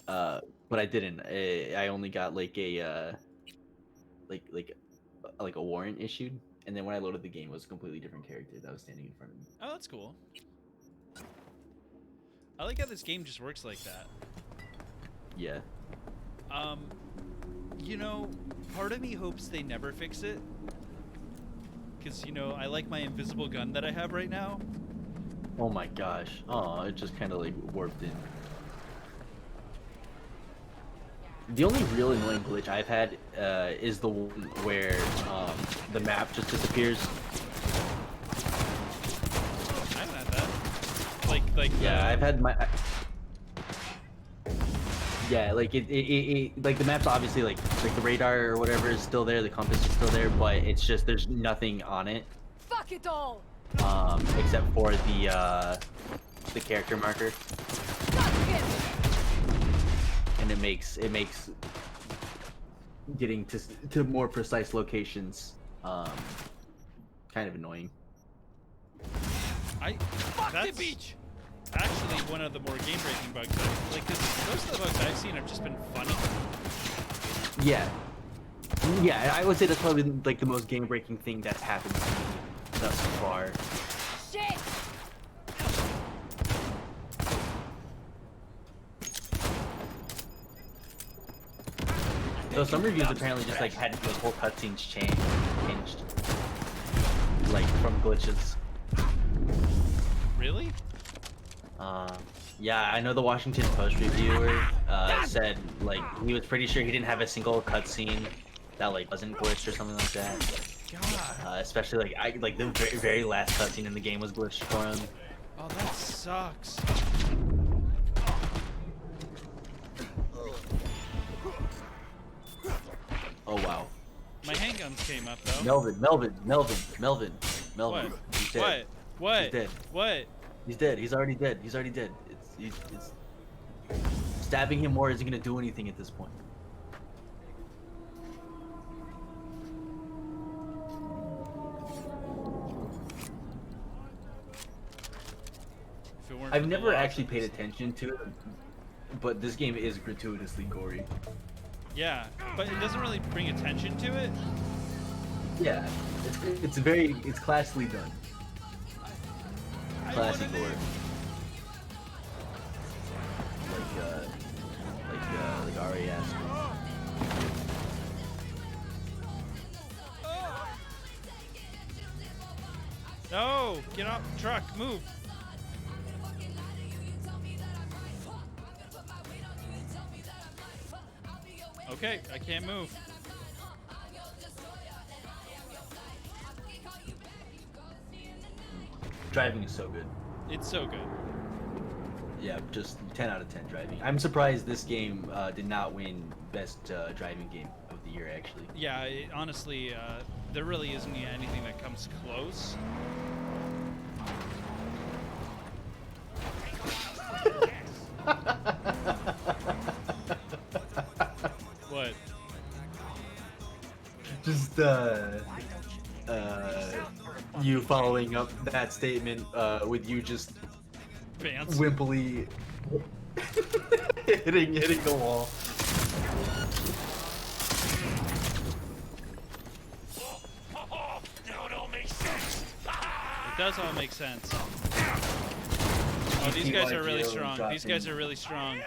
But I didn't. I only got like a like a warrant issued, and then when I loaded the game, it was a completely different character that was standing in front of me. Oh, that's cool. I like how this game just works like that. Yeah. You know, part of me hopes they never fix it. Because, you know, I like my invisible gun that I have right now. Oh my gosh. Oh, it just kind of like warped in. The only real annoying glitch I've had is the one where the map just disappears. I haven't had that. Like yeah, I've had my. Yeah, like it like the map's obviously like the radar or whatever is still there, the compass is still there, but it's just there's nothing on it. Fuck it all. Except for the character marker. And it makes getting to more precise locations kind of annoying. That's the beach. Actually, one of the more game-breaking bugs. Like, 'cause most of the bugs I've seen have just been funny. Yeah. Yeah, I would say that's probably like the most game-breaking thing that's happened to me thus far. Shit! So some reviews apparently just like had the whole cutscenes changed, like from glitches. Really? Yeah, I know the Washington Post reviewer said like he was pretty sure he didn't have a single cutscene that like wasn't glitched or something like that. God. Especially like the very, very last cutscene in the game was glitched for him. Oh, that sucks. Oh wow. My handguns came up though. Melvin. What? He's dead. What? He's dead. What? He's dead. He's already dead. It's stabbing him more isn't gonna do anything at this point. I've never actually paid attention to it, but this game is gratuitously gory. Yeah, but it doesn't really bring attention to it. Yeah, it's classically done. Classy gore. Like Ari asked. No, get off the truck, move. Okay, I can't move. Driving is so good. It's so good. Yeah, just 10 out of 10 driving. I'm surprised this game did not win best driving game of the year, actually. Yeah, honestly, there really isn't anything that comes close. What? Just you following up that statement with you just Pants. wimpily hitting the wall. It does all make sense. Oh, these guys are really strong. These guys are really strong.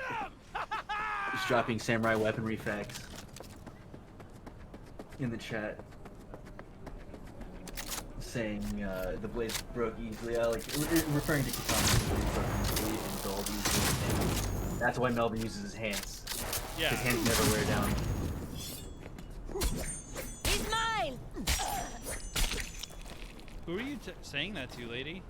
He's dropping samurai weaponry facts in the chat, saying the blades broke easily. Like referring to Katana's blades broke easily and dulled easily. That's why Melvin uses his hands. Yeah. His hands never wear down. He's mine! Who are you saying that to, lady?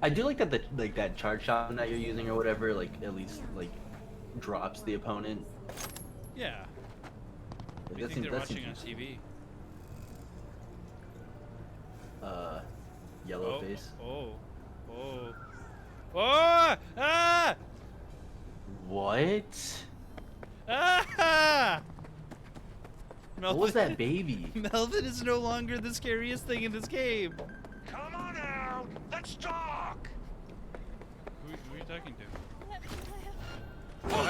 I do like that that charge shot that you're using or whatever, like at least like drops the opponent. Yeah. What do you think they're watching on TV? Yellow face. Oh. Ah! What? Ah! What was that baby? Melvin is no longer the scariest thing in this game. Come on out! Let's talk! Who are you talking to? Oh,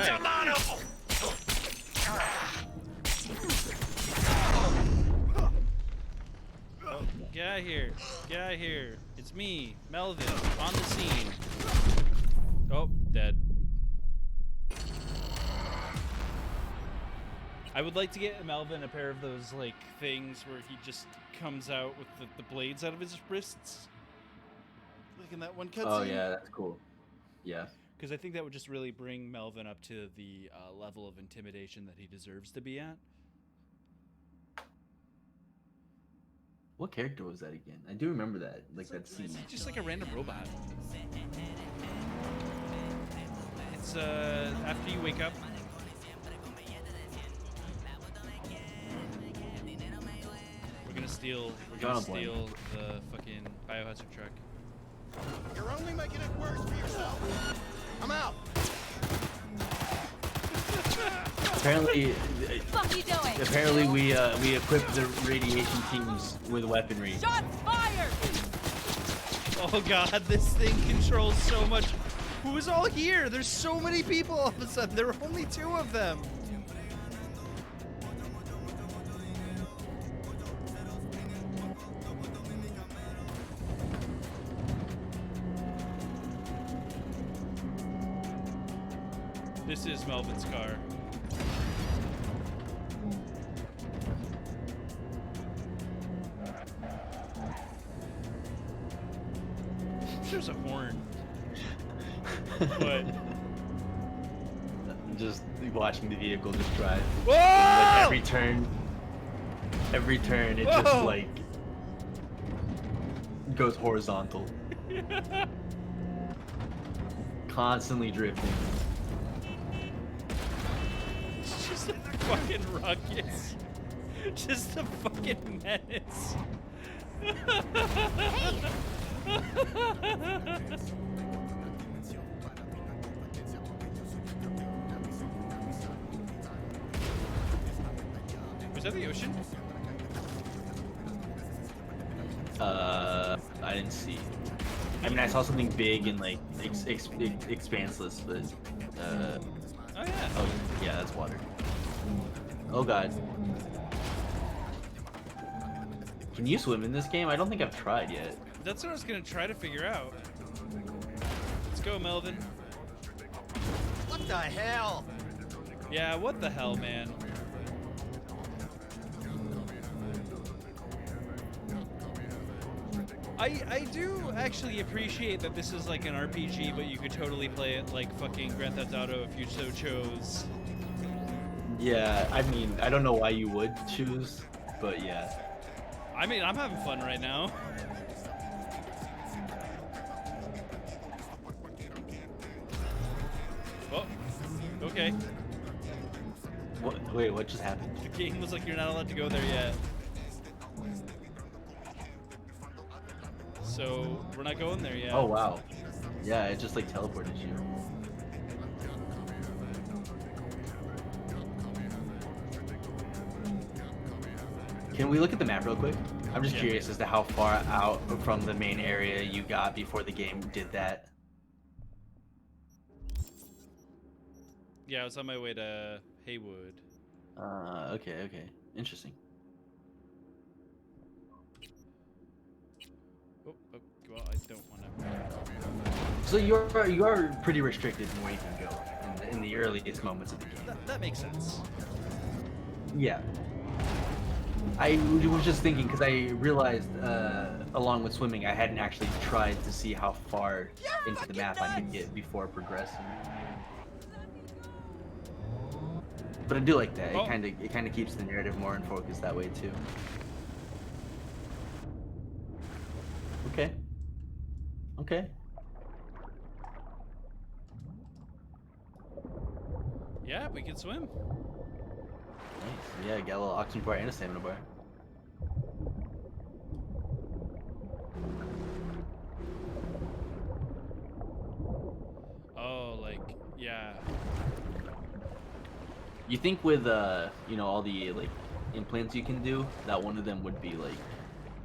get out of here. Get out of here. It's me, Melvin, on the scene. Oh, dead. I would like to get Melvin a pair of those, like, things where he just comes out with the blades out of his wrists. Like in that one cutscene. Oh yeah, that's cool. Yeah. Because I think that would just really bring Melvin up to the level of intimidation that he deserves to be at. What character was that again? I do remember that, like that scene. It's just like a random robot. It's after you wake up. We're gonna steal the fucking biohazard truck. You're only making it worse for yourself. I'm out. Apparently, Fuck you doing? apparently we equipped the radiation teams with weaponry. Shots fired! Oh god, this thing controls so much. Who's all here? There's so many people all of a sudden. There were only 2 of them. This is Melvin's car. There's a horn. What? Just watching the vehicle just drive. Whoa! Like every turn, it just Whoa! like goes horizontal. Constantly drifting. It's just a fucking ruckus. Just a fucking menace. Was that the ocean? I didn't see. I mean, I saw something big and like expanseless, but Oh yeah. oh yeah, that's water. Oh god. Can you swim in this game? I don't think I've tried yet. That's what I was gonna try to figure out. Let's go, Melvin. What the hell? Yeah, what the hell, man? I do actually appreciate that this is like an RPG, but you could totally play it like fucking Grand Theft Auto if you so chose. Yeah, I mean, I don't know why you would choose, but yeah. I mean, I'm having fun right now. Oh, okay. What? Wait, what just happened? The game was like, you're not allowed to go there yet. So, we're not going there yet. Oh, wow. Yeah, it just like teleported you. Can we look at the map real quick? I'm just curious as to how far out from the main area you got before the game did that. Yeah, I was on my way to Haywood. Okay. Interesting. Oh, well, I don't want to. So you are pretty restricted in where you can go in the earliest moments of the game. That makes sense. Yeah. I was just thinking because I realized along with swimming I hadn't actually tried to see how far into the map I could get before progressing. But I do like that. Oh. It kind of keeps the narrative more in focus that way too. Okay. Yeah, we can swim. Nice. Yeah, got a little oxygen bar and a stamina bar. Oh, like, yeah. You think with you know, all the like implants you can do, that one of them would be like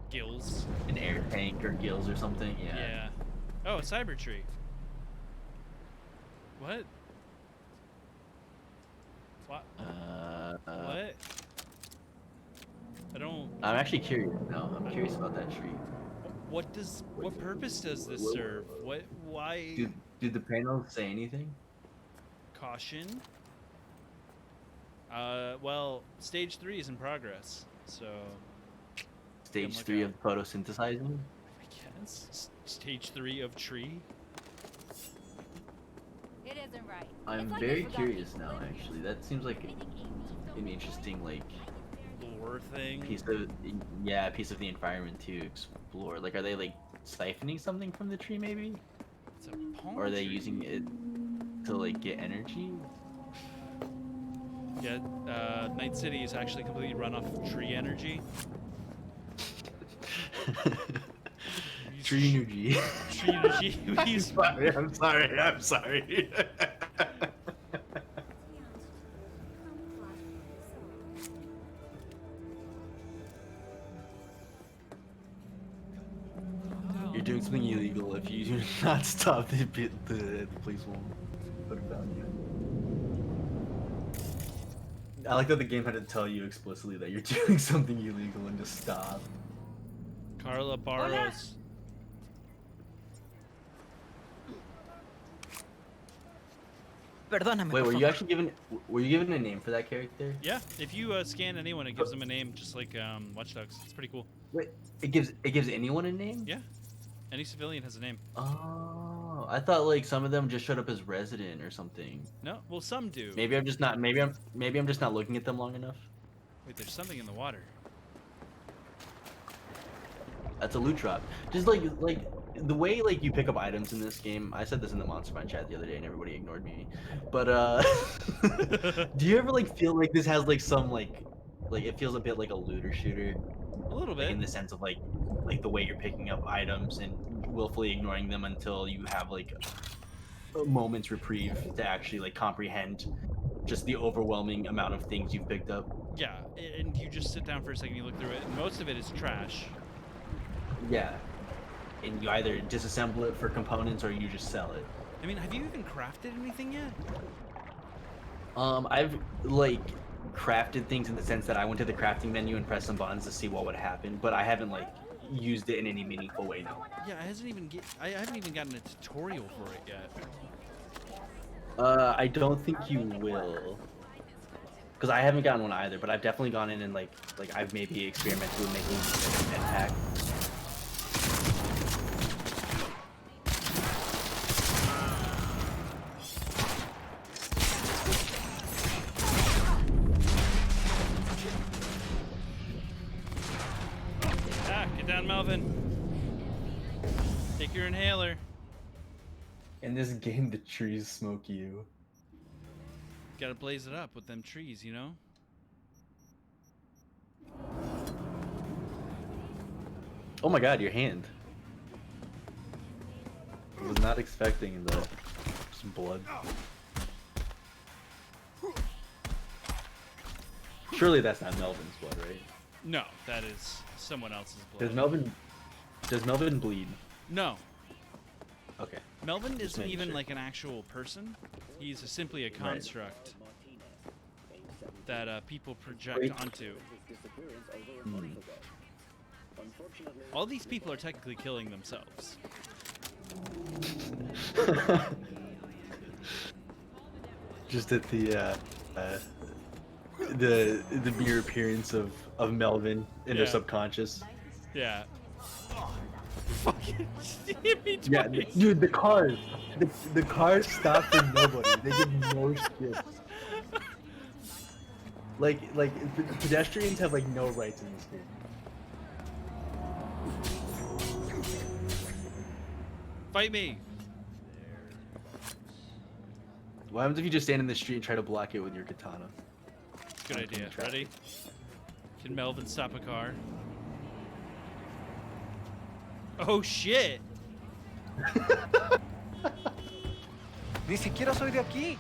Gills. an air tank or gills or something? Yeah. Oh, a cyber tree. What? What? What? I don't. I'm actually curious now. I'm curious about that tree. What purpose does this serve? Why? Do the panels say anything? Caution. Well, stage 3 is in progress, so. Stage 3 of photosynthesizing? I guess. Stage 3 of tree. It isn't right. I'm very curious now, actually. That seems like an interesting, like, lore thing. piece of the environment to explore. Like, are they like siphoning something from the tree, maybe? It's a palm or are they tree. using it to like get energy? Yeah, Night City is actually completely run off of tree energy. Tree energy. Tree energy. I'm sorry. something illegal if you do not stop the police won't put it down you. I like that the game had to tell you explicitly that you're doing something illegal and just stop. Carla Barros. Wait, were you actually given? Were you given a name for that character? Yeah, if you scan anyone, it gives them a name, just like Watch Dogs. It's pretty cool. Wait, it gives anyone a name? Yeah, any civilian has a name. Oh, I thought like some of them just showed up as resident or something. No, well some do. Maybe I'm just not. Maybe I'm just not looking at them long enough. Wait, there's something in the water. That's a loot drop. Just like the way like you pick up items in this game. I said this in the MonsterVine chat the other day and everybody ignored me. But do you ever like feel like this has like some like it feels a bit like a looter shooter? A little bit. In the sense of like the way you're picking up items and willfully ignoring them until you have like a moment's reprieve to actually like comprehend just the overwhelming amount of things you've picked up. Yeah, and you just sit down for a second, you look through it, and most of it is trash. Yeah. And you either disassemble it for components or you just sell it. I mean, have you even crafted anything yet? I've like crafted things in the sense that I went to the crafting menu and pressed some buttons to see what would happen, but I haven't like used it in any meaningful way. No. Yeah, I haven't even gotten a tutorial for it yet. I don't think you will, because I haven't gotten one either. But I've definitely gone in and like I've maybe experimented with making like, a jetpack. Get down, Melvin. Take your inhaler. In this game, the trees smoke you. Gotta blaze it up with them trees, you know? Oh my god, your hand. I was not expecting some blood. Surely that's not Melvin's blood, right? No, that is someone else's blood. Does Melvin bleed? No. Okay. Melvin isn't even like an actual person. He's simply a construct that people project onto. All these people are technically killing themselves. Just at the mere appearance of Melvin in their subconscious. Yeah. Fucking hit me twice. Yeah, dude, the cars stop for nobody. They give no shit. Like pedestrians have like no rights in this game. Fight me. What happens if you just stand in the street and try to block it with your katana? Good idea. Ready? Can Melvin stop a car? Oh shit! Ni siquiera soy de aquí.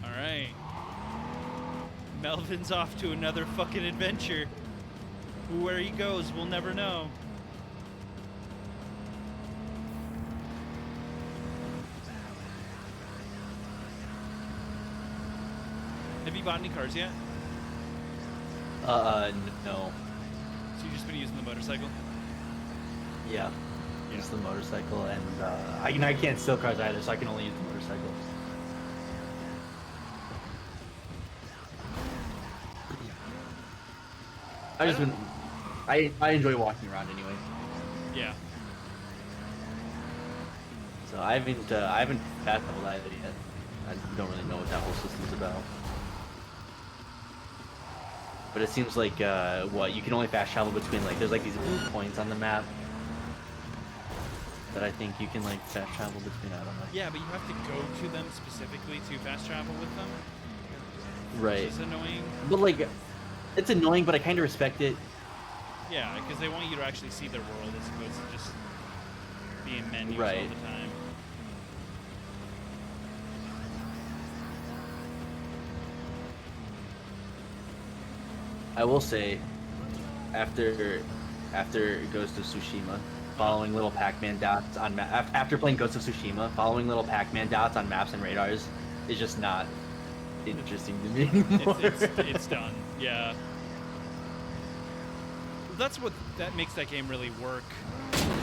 Alright. Melvin's off to another fucking adventure. Where he goes, we'll never know. Have you bought any cars yet? No. So you've just been using the motorcycle? Yeah. Use the motorcycle, and I can't steal cars either, so I can only use the motorcycle. I enjoy walking around anyways. Yeah. So I haven't fast traveled either yet. I don't really know what that whole system's about. But it seems like you can only fast travel between there's like these blue points on the map that I think you can like fast travel between. I don't know. Yeah, but you have to go to them specifically to fast travel with them. Right. Which is annoying. But like, it's annoying, but I kind of respect it. Yeah, because they want you to actually see their world as opposed to just being menus all Right. the time. I will say, after Ghost of Tsushima, following little Pac-Man dots on after playing Ghost of Tsushima, following little Pac-Man dots on maps and radars is just not interesting to me anymore. It's done. Yeah. That's what makes that game really work.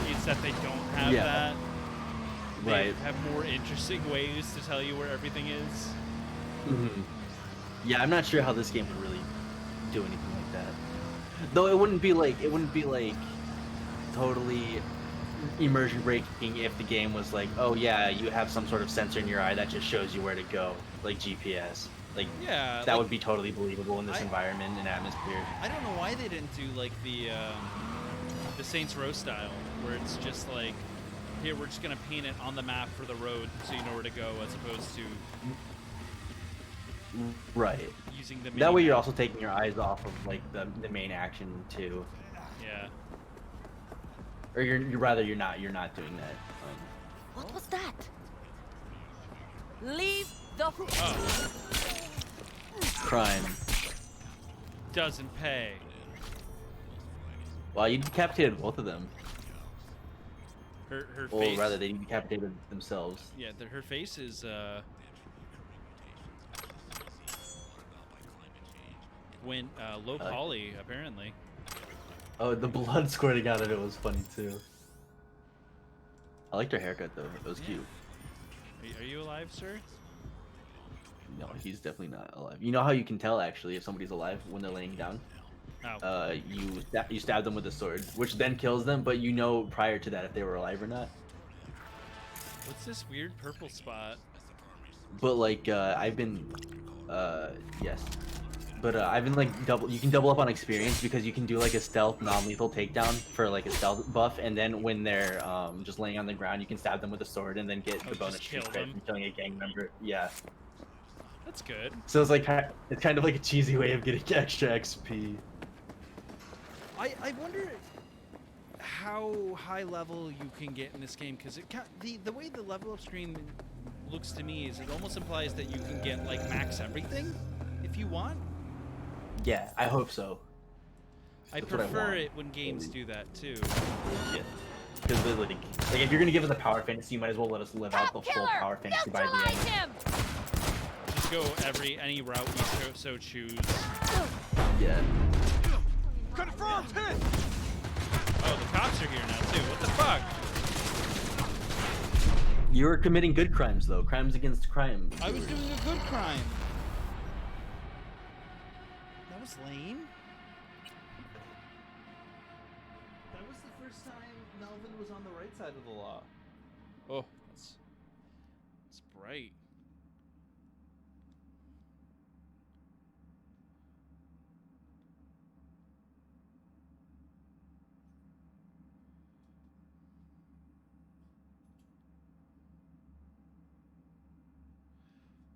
Is that they don't have that. They have more interesting ways to tell you where everything is. Mm-hmm. Yeah, I'm not sure how this game would really do anything like that. Though it wouldn't be like totally immersion breaking if the game was like, oh yeah, you have some sort of sensor in your eye that just shows you where to go, like GPS. Like that would be totally believable in this environment and atmosphere. I don't know why they didn't do like the Saints Row style, where it's just like, here we're just gonna paint it on the map for the road so you know where to go, as opposed to using the that way you're also taking your eyes off of like the main action too. Yeah. Or you're not doing that. What was that? Leave the Crime doesn't pay. Well, you decapitated both of them. Her or face. rather, they decapitated themselves. Yeah, her face is went low poly apparently. Oh, the blood squirting out of it was funny too. I liked her haircut though; it was cute. Are you alive, sir? No, he's definitely not alive. You know how you can tell actually if somebody's alive when they're laying down? How? You stab them with a sword, which then kills them, but you know prior to that if they were alive or not. What's this weird purple spot? But like I've been yes. But I've been like you can double up on experience because you can do like a stealth non-lethal takedown for like a stealth buff, and then when they're just laying on the ground, you can stab them with a sword and then get the bonus streak credit from killing a gang member. Yeah. That's good. So it's like it's kind of like a cheesy way of getting extra XP. I wonder how high level you can get in this game, because the way the level up screen looks to me is it almost implies that you can get like max everything if you want. Yeah, I hope so. I prefer it when games do that too. Yeah. Because like if you're gonna give us a power fantasy, you might as well let us live out the full power fantasy by the end. Just go any route you so choose. Yeah. Confirmed hit! Oh, the cops are here now too. What the fuck? You're committing good crimes though. Crimes against crime. I was doing a good crime. That was lame. That was the first time Melvin was on the right side of the law. Oh, it's bright.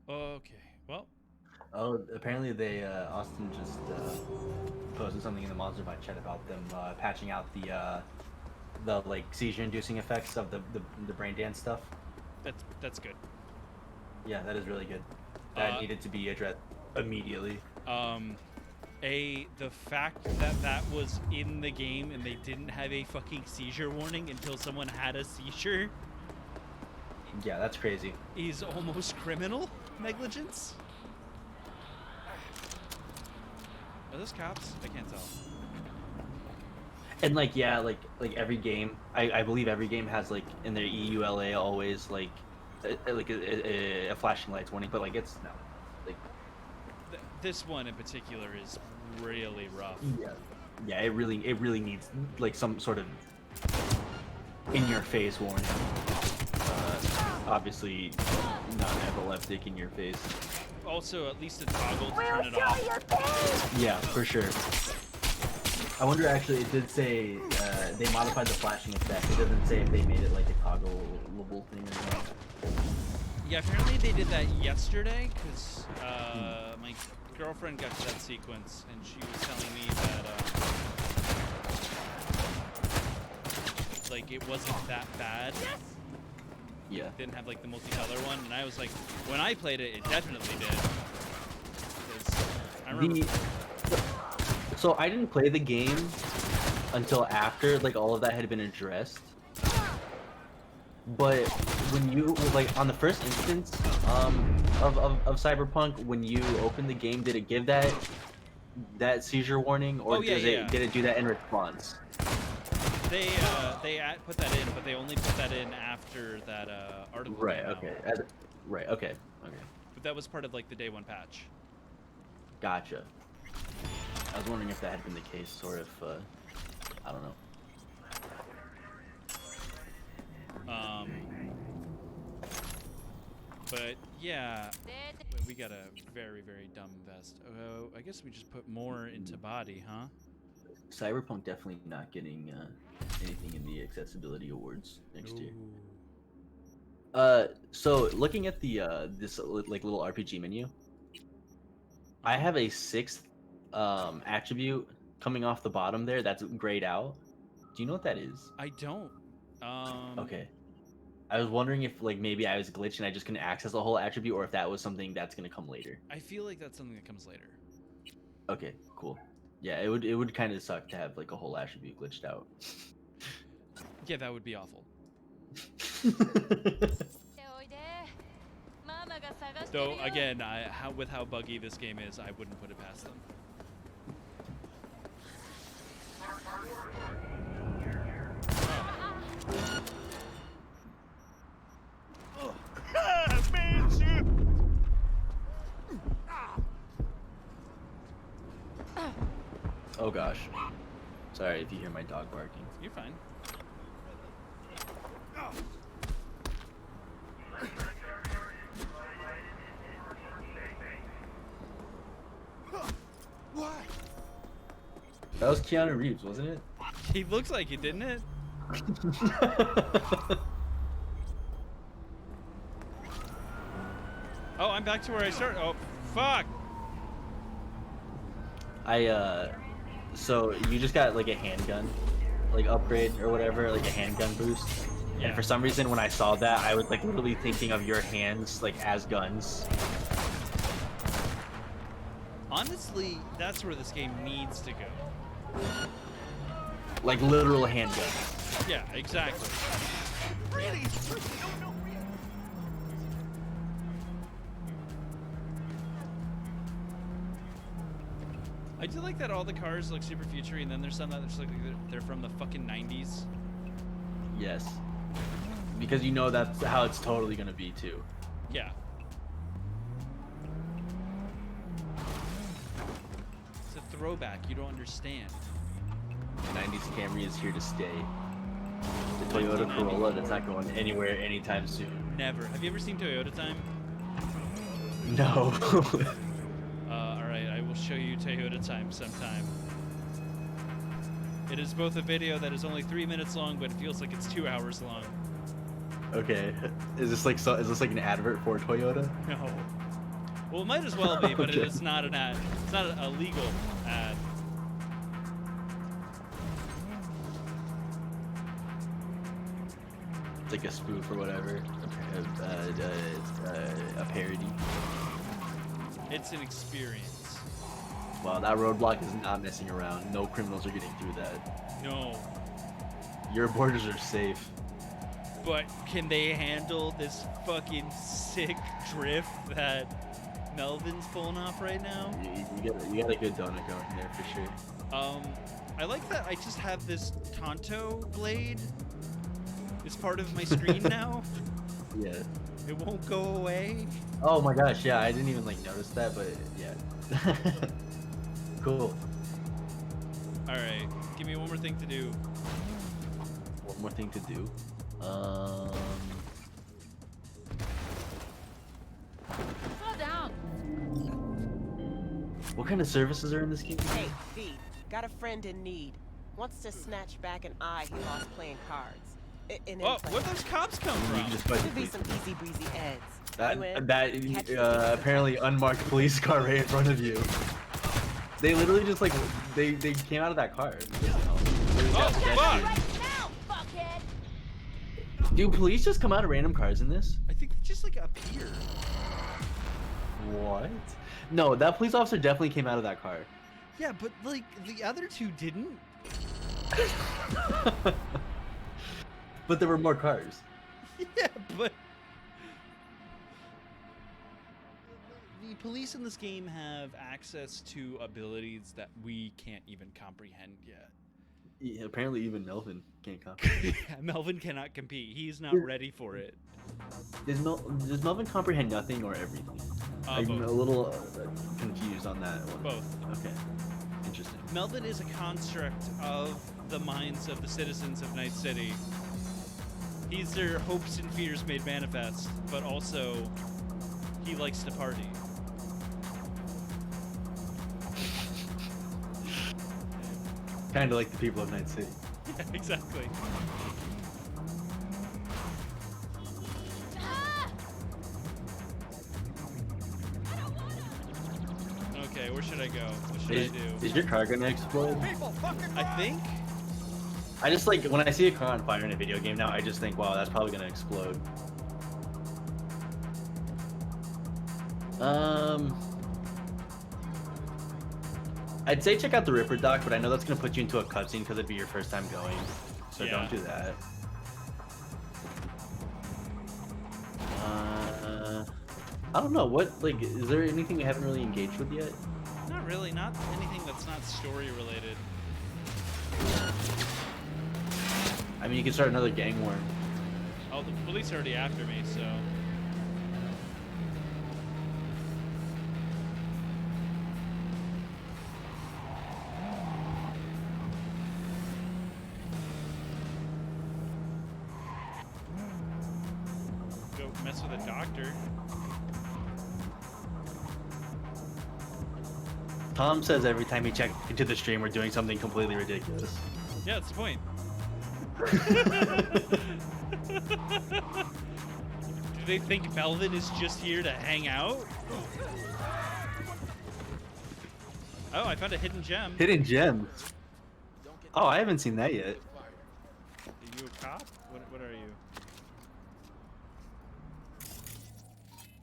Okay, well. Oh, apparently they Austin just posted something in the MonsterVine chat about them patching out the like seizure-inducing effects of the brain dance stuff. That's good. Yeah, that is really good. That needed to be addressed immediately. The fact that was in the game and they didn't have a fucking seizure warning until someone had a seizure. Yeah, that's crazy. Is almost criminal negligence. Are those cops? I can't tell. And like yeah, like every game, I believe every game has like in their EULA always like a flashing lights warning, but like it's no, like this one in particular is really rough. Yeah, it really needs like some sort of in your face warning. Obviously not epileptic in your face. Also, at least a toggle to turn it off. Yeah, for sure. I wonder, actually, it did say they modified the flashing effect. It doesn't say if they made it like a toggleable thing or not. Yeah, apparently they did that yesterday, because my girlfriend got to that sequence, and she was telling me that like it wasn't that bad. Yeah. Didn't have like the multicolor one, and I was like, when I played it, it definitely did. I remember. So I didn't play the game until after like all of that had been addressed. But when you like on the first instance of Cyberpunk, when you open the game, did it give that seizure warning, or did it do that in response? They put that in, but they only put that in after that article. Right. came out. Okay. Right. Okay. Okay. But that was part of like the day one patch. Gotcha. I was wondering if that had been the case, or if I don't know. But yeah, we got a very, very dumb vest. Oh, I guess we just put more into body, huh? Cyberpunk definitely not getting anything in the accessibility awards next year. So looking at the this like little RPG menu, I have a 6th attribute coming off the bottom there that's grayed out. Do you know what that is? I don't. Okay. I was wondering if like maybe I was glitched and I just couldn't access the whole attribute, or if that was something that's gonna come later. I feel like that's something that comes later. Okay, cool. Yeah, it would kind of suck to have like a whole attribute glitched out. Yeah, that would be awful. Though again, with how buggy this game is, I wouldn't put it past them. Oh gosh. Sorry if you hear my dog barking. You're fine. Why? That was Keanu Reeves, wasn't it? He looks like it, didn't it? Oh, I'm back to where I started. Oh, fuck! So you just got like a handgun, like upgrade or whatever, like a handgun boost. Yeah. And for some reason, when I saw that, I was like literally thinking of your hands like as guns. Honestly, that's where this game needs to go. Like literal handguns. Yeah, exactly. Really? No. I do like that all the cars look super futury, and then there's some that just look like they're from the fucking 90s. Yes. Because you know that's how it's totally gonna be too. Yeah. It's a throwback. You don't understand. The 90s Camry is here to stay. The Toyota Corolla that's not going anywhere anytime soon. Never. Have you ever seen Toyota Time? No. Alright, I will show you Toyota Time sometime. It is both a video that is only 3 minutes long, but it feels like it's 2 hours long. Okay. Is this like an advert for Toyota? No. Well, it might as well be, but Okay. it's not an ad. It's not a legal ad. It's like a spoof or whatever. A parody. It's an experience. Wow, that roadblock is not messing around. No criminals are getting through that. No. Your borders are safe. But can they handle this fucking sick drift that Melvin's pulling off right now? You got a good donut going there for sure. I like that I just have this Tonto blade. It's part of my screen now. Yeah. It won't go away. Oh my gosh, yeah, I didn't even like notice that, but yeah. Cool. Alright, give me one more thing to do. One more thing to do. Slow down. What kind of services are in this game? Hey, V, got a friend in need. Wants to snatch back an eye he lost playing cards. Oh, where'd those cops come from? You can just fight the Could be police. some easy breezy eds. That apparently unmarked police car right in front of you. They literally just like they came out of that car. Oh, fuck! Now, fuckhead. Do police just come out of random cars in this? I think they just like appear. What? No, that police officer definitely came out of that car. Yeah, but like the other two didn't. But there were more cars. Yeah, but the police in this game have access to abilities that we can't even comprehend yet. Yeah, apparently even Melvin can't comprehend. Yeah, Melvin cannot compete. He's not ready for it. Does Melvin comprehend nothing or everything? I'm Both. a little confused on that one. Both. Okay. Interesting. Melvin is a construct of the minds of the citizens of Night City. He's their hopes and fears made manifest, but also he likes to party. Kind of like the people of Night City. Yeah, exactly. Okay, where should I go? What should I do? Is your car gonna explode? I think. I just like when I see a car on fire in a video game now, I just think, wow, that's probably gonna explode. I'd say check out the Ripper dock, but I know that's gonna put you into a cutscene because it'd be your first time going, so Yeah. don't do that. I don't know what is there anything we haven't really engaged with yet? Not really. Not anything that's not story related. I mean, you can start another gang war. Oh, the police are already after me, so. Go mess with a doctor. Tom says every time he checks into the stream, we're doing something completely ridiculous. Yeah, that's the point. Do they think Melvin is just here to hang out? Oh, I found a hidden gem. Hidden gem. Oh, I haven't seen that yet. Are you a cop? What are you?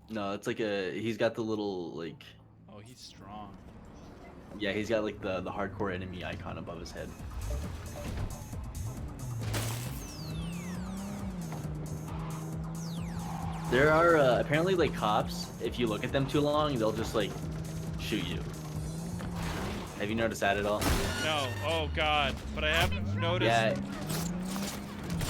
No, it's like he's got the little like. Oh, he's strong. Yeah, he's got like the hardcore enemy icon above his head. There are apparently like cops. If you look at them too long, they'll just like shoot you. Have you noticed that at all? No. Oh God. But I haven't noticed. Yeah.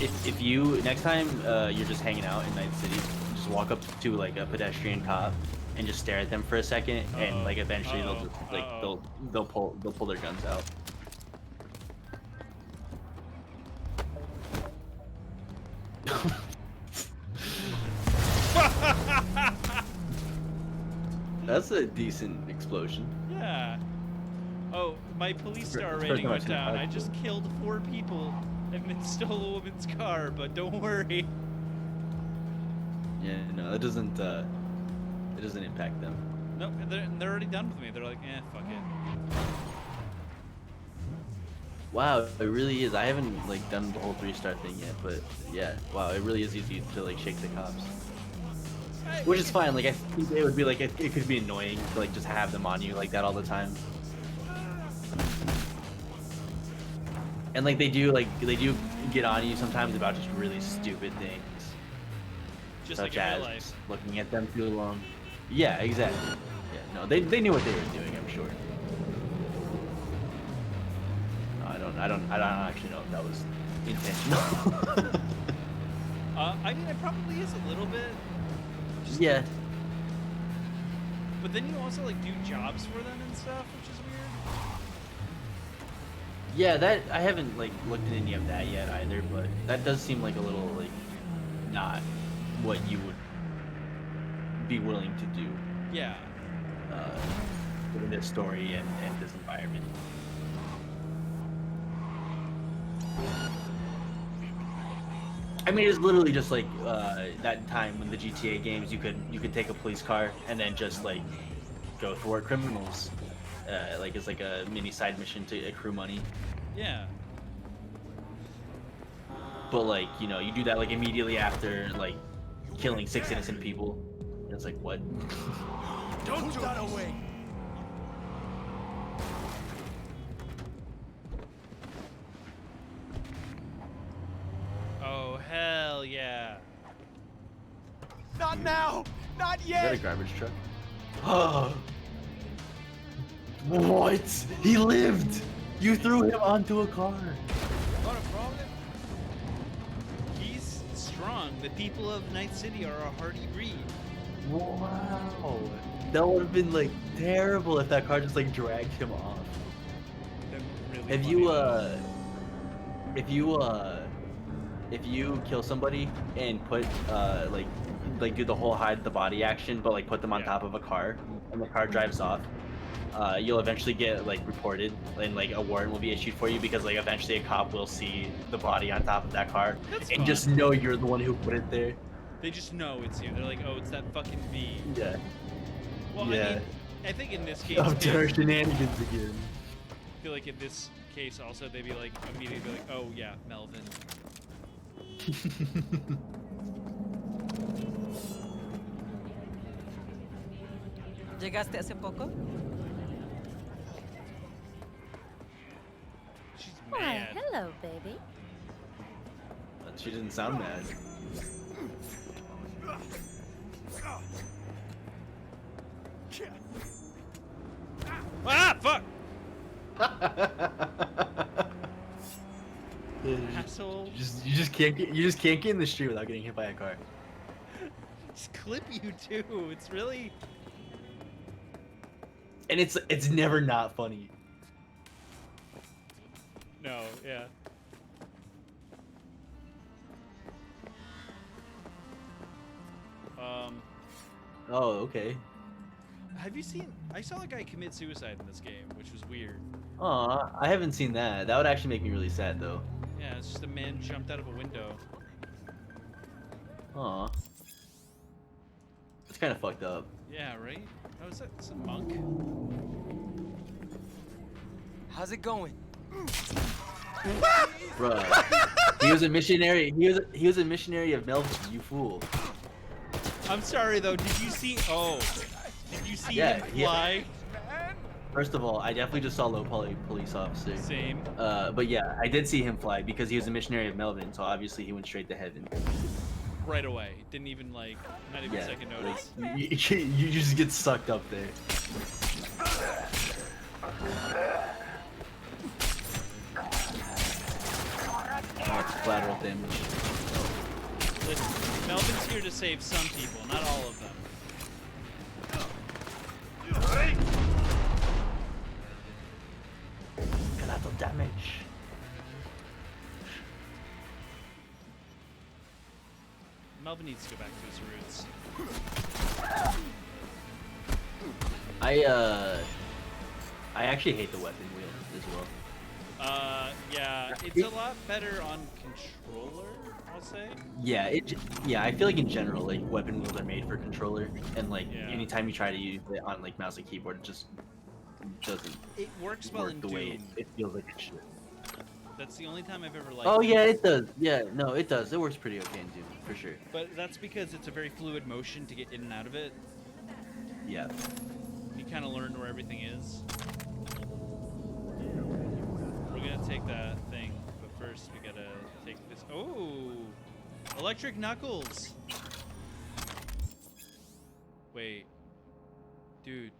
If you next time you're just hanging out in Night City, just walk up to like a pedestrian cop and just stare at them for a second, and like eventually they'll just like they'll pull their guns out. That's a decent explosion. Yeah. Oh, my police star First rating time I've went seen a down. car I just killed 4 people and then stole a woman's car, but don't worry. Yeah, no, it doesn't impact them. Nope, they're already done with me. They're like, fuck it. Wow, it really is. I haven't like done the whole 3-star thing yet, but yeah, wow, it really is easy to like shake the cops. Which is fine. Like I think it would be like it could be annoying to like just have them on you like that all the time. And like they do get on you sometimes about just really stupid things. Just such like in as real life. looking at them too long. Yeah, exactly. Yeah, no, they knew what they were doing, I'm sure. No, I don't actually know if that was intentional. I mean, it probably is a little bit. Yeah. But then you also like do jobs for them and stuff, which is weird. Yeah, that I haven't like looked at any of that yet either, but that does seem like a little like not what you would be willing to do. Yeah. In this story and this environment. I mean, it's literally just like that time when the GTA games, you could take a police car and then just like go thwart criminals. Like it's like a mini side mission to accrue money. Yeah. But like, you know, you do that like immediately after like killing 6 innocent people. And it's like, what? Don't do that away. Hell yeah. Not now! Not Is yet! that a garbage truck? Oh. What? He lived! You threw him onto a car. What a problem. He's strong. The people of Night City are a hardy breed. Wow. That would have been like terrible if that car just like dragged him off. Really If you kill somebody and put like do the whole hide the body action, but like put them on top of a car and the car drives off, you'll eventually get like reported and like a warrant will be issued for you because like eventually a cop will see the body on top of that car and just know you're the one who put it there. They just know it's you. They're like, oh, it's that fucking V. Yeah. Well, Yeah. I mean, I think in this case, Oh, our shenanigans again. I feel like in this case also they'd be like immediately be like, oh yeah, Melvin. ¿Llegaste hace poco? She's Why, mad. hello, baby. She doesn't sound mad. Ah, fuck! Asshole. You just can't get in the street without getting hit by a car. Just clip you too. It's really. And it's never not funny. No, yeah. Oh, okay. Have you seen? I saw a guy commit suicide in this game, which was weird. Aw, I haven't seen that. That would actually make me really sad, though. Yeah, it's just a man jumped out of a window. Aw. It's kind of fucked up. Yeah, right? Oh, is that some monk? How's it going? Bruh. He was a missionary. He was a missionary of Melvin, you fool. I'm sorry though. Did you see? Oh, did you see Yeah, him fly? First of all, I definitely just saw low poly police officer. Same. But yeah, I did see him fly because he was a missionary of Melvin, so obviously he went straight to heaven. Right away. Didn't even like, not even second notice. You just get sucked up there. Oh, it's collateral damage. Listen, Melvin's here to save some people, not all of them. Collateral damage. Melvin needs to go back to his roots. I actually hate the weapon wheel as well. Yeah, it's a lot better on controller, I'll say. Yeah, I feel like in general, like weapon wheels are made for controller, and like anytime you try to use it on like mouse and keyboard, it just doesn't. It works well in the way Doom. it feels like it should. That's the only time I've ever liked. Oh yeah, it does. Yeah, no, it does. It works pretty okay in Doom for sure. But that's because it's a very fluid motion to get in and out of it. Yeah. You kind of learn where everything is. We're gonna take that thing, but first we gotta take this. Oh, electric knuckles. Wait, dude.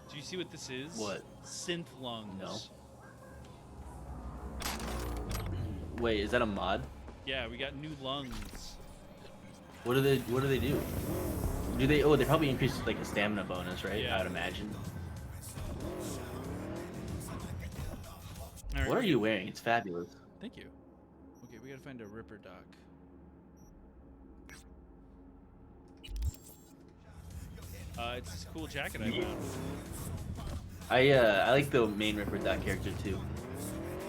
Do you see what this is? What? Synth lungs. No. Wait, is that a mod? Yeah, we got new lungs. What do they do? Do they? Oh, they probably increase like a stamina bonus, right? Yeah. I would imagine. All right, What are you wearing? It's fabulous. Thank you. Okay, we gotta find a Ripper Doc. It's this cool jacket I found. I like the main Ripper Doc character too.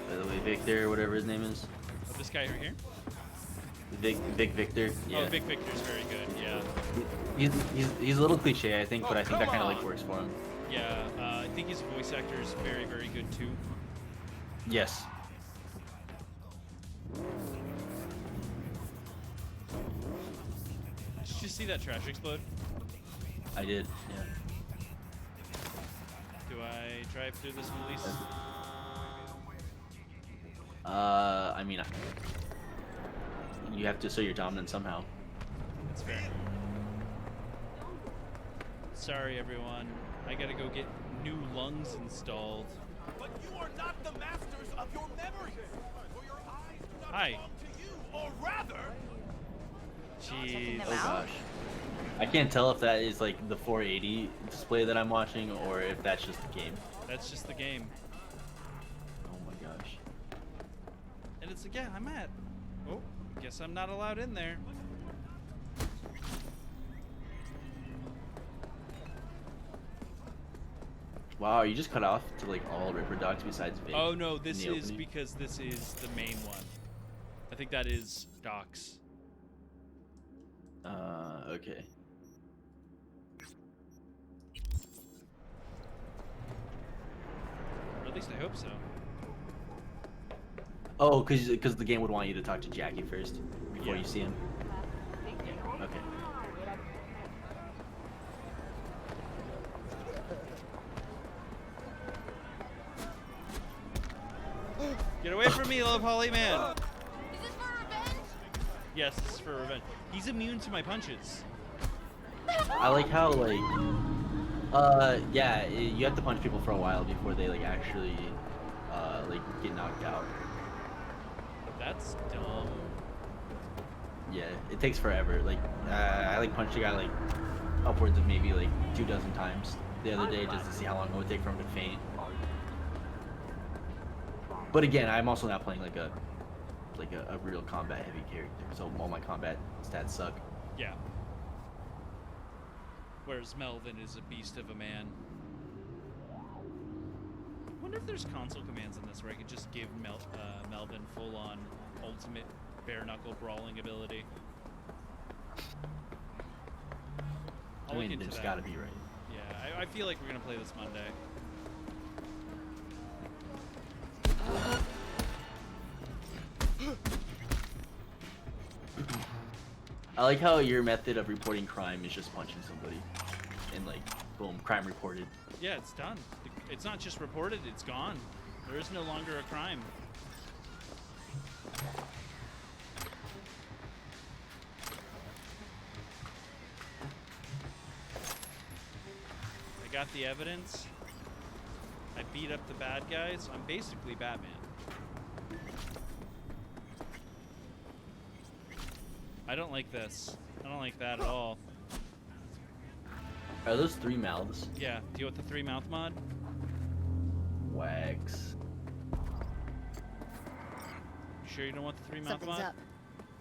By the way, Victor, or whatever his name is. Oh, this guy right here? Vic Victor. Yeah. Oh, Vic Victor's very good. Yeah. He's a little cliche, I think, but I think that kind of like works for him. Yeah, I think his voice actor is very, very good too. Yes. Did you see that trash explode? I did. Yeah. Do I drive through this release? I mean, you have to assert your dominance somehow. That's fair. Sorry, everyone. I gotta go get new lungs installed. But you are not the masters of your memories. For your eyes do not Hi. belong to you, or rather. Jeez. Oh gosh. I can't tell if that is like the 480 display that I'm watching or if that's just the game. That's just the game. Oh my gosh. And it's like, yeah, I'm at. Oh, guess I'm not allowed in there. Wow, you just cut off to like all Ripper dogs besides Vic. Oh no, in this the is opening? because this is the main one. I think that is Docs. Okay. Or at least I hope so. Oh, because the game would want you to talk to Jackie first before you see him. Okay. Get away from me, little poly man! Is this for revenge? Yes, this is for revenge. He's immune to my punches. I like how like, yeah, you have to punch people for a while before they like actually, like get knocked out. That's dumb. Yeah, it takes forever. Like, I like punched a guy like upwards of maybe like 24 times the other day just to see how long it would take for him to faint. But again, I'm also not playing like a real combat heavy character, so all my combat stats suck. Yeah. Whereas Melvin is a beast of a man. I wonder if there's console commands in this where I could just give Melvin full-on ultimate bare-knuckle brawling ability. I'll look into there's that. gotta be, right? Yeah, I feel like we're gonna play this Monday. I like how your method of reporting crime is just punching somebody, and like, boom, crime reported. Yeah, it's done. It's not just reported, it's gone. There is no longer a crime. I got the evidence. I beat up the bad guys. I'm basically Batman. I don't like this. I don't like that at all. Are those 3 mouths? Yeah, do you want the 3-mouth mod? Wax. Sure you don't want the 3-mouth Something's mod? up.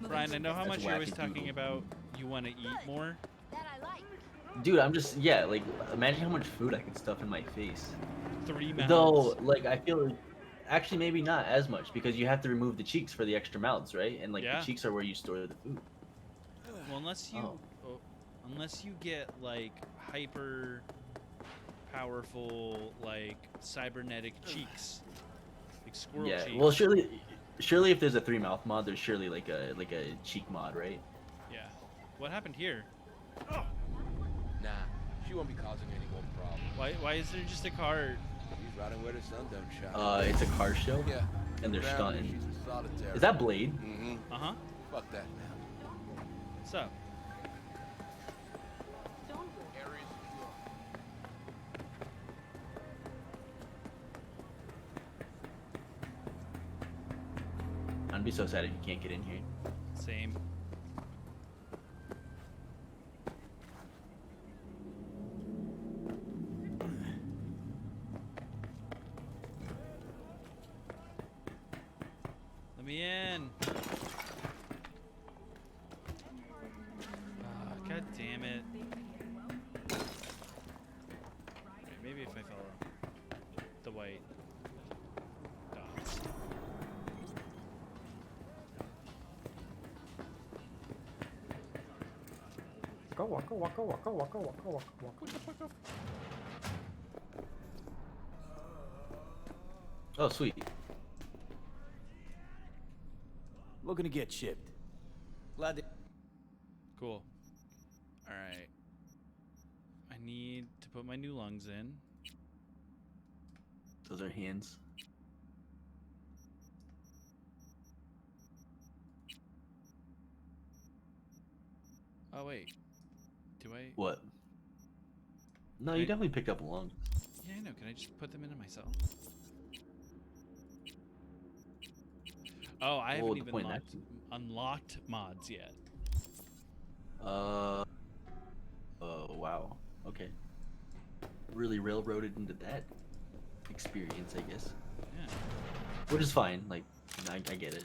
Brian, I know how That's much you're always wackadoodle. talking about you want to eat more. That I like. Dude, I'm just, yeah, like, imagine how much food I could stuff in my face. 3 mouths. Though, like, I feel like, actually maybe not as much, because you have to remove the cheeks for the extra mouths, right? And, like, Yeah. the cheeks are where you store the food. Well, unless you get like hyper powerful like cybernetic cheeks, like squirrel Yeah, cheeks. well, surely if there's a 3-mouth mod, there's surely like a cheek mod, right? Yeah. What happened here? Nah, she won't be causing any more problems. Why is there just a cart? She's riding where the sun don't shine. It's a car show. Yeah. And they're Around stunting. here, she's a solitary. Is that Blade? Mm-hmm. Uh-huh. Fuck that now. What's up? Area secure. I'd be so sad if you can't get in here. Same. Let me in. God damn it. Okay, maybe if I follow the white dots. Waka waka waka waka waka waka waka. Oh, sweet. Looking to get chipped. Glad to. Cool. Alright. I need to put my new lungs in. Those are hands. Oh wait, do I? What? No, you definitely picked up along. Yeah, I know. Can I just put them into myself? Oh, I haven't even unlocked mods yet. Oh, wow. Okay. Really railroaded into that experience, I guess. Yeah. Which is fine. Like, I get it.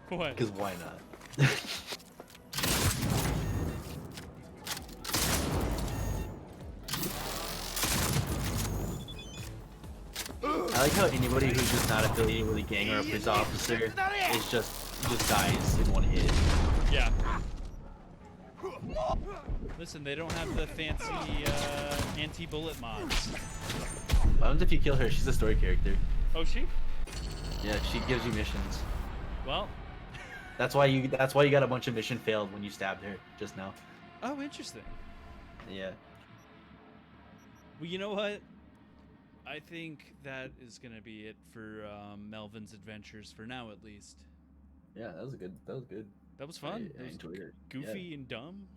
What? Because why not? I like how anybody who's just not affiliated with a gang or a police officer is just dies in one hit. Yeah. Listen, they don't have the fancy anti-bullet mods. What happens if you kill her? She's a story character. Oh, she? Yeah, she gives you missions. Well, that's why you got a bunch of mission failed when you stabbed her just now. Oh, interesting. Yeah. Well, you know what? I think that is gonna be it for Melvin's adventures for now, at least. Yeah, that was good. That was fun. I enjoyed it. Goofy and dumb.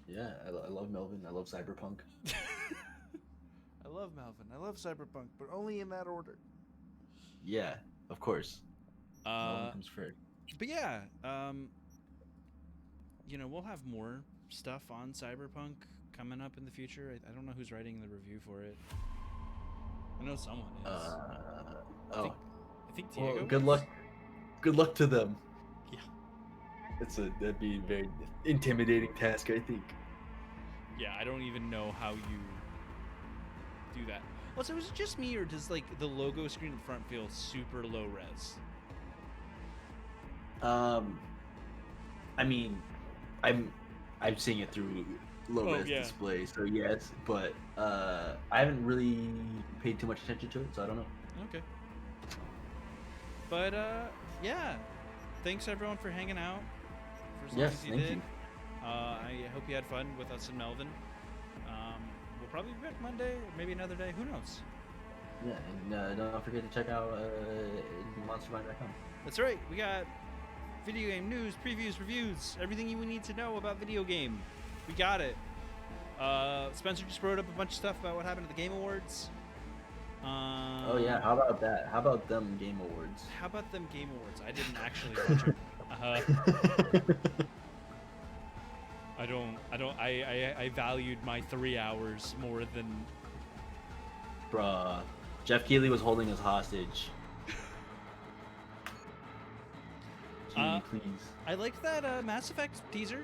Yeah, I love Melvin. I love Cyberpunk. I love Melvin. I love Cyberpunk, but only in that order. Yeah, of course. Melvin comes first. But yeah, you know, we'll have more stuff on Cyberpunk coming up in the future. I don't know who's writing the review for it. I know someone is. I think Diego. Well, good luck. Good luck to them. Yeah. That'd be a very intimidating task, I think. Yeah, I don't even know how you do that. Also, is it just me, or does like the logo screen in front feel super low res? I mean, I'm seeing it through low res display, so yes, but I haven't really paid too much attention to it, so I don't know. Okay. But yeah, thanks everyone for hanging out. For as long as you did. I hope you had fun with us and Melvin. We'll probably be back Monday, or maybe another day. Who knows? Yeah, and don't forget to check out monstervine.com. That's right. We got video game news, previews, reviews, everything you need to know about video game. We got it. Spencer just wrote up a bunch of stuff about what happened at the Game Awards. Oh yeah, how about that? How about them Game Awards? How about them Game Awards? I didn't actually watch it. I valued my 3 hours more than. Bruh, Jeff Keighley was holding us hostage. Please. I liked that Mass Effect teaser.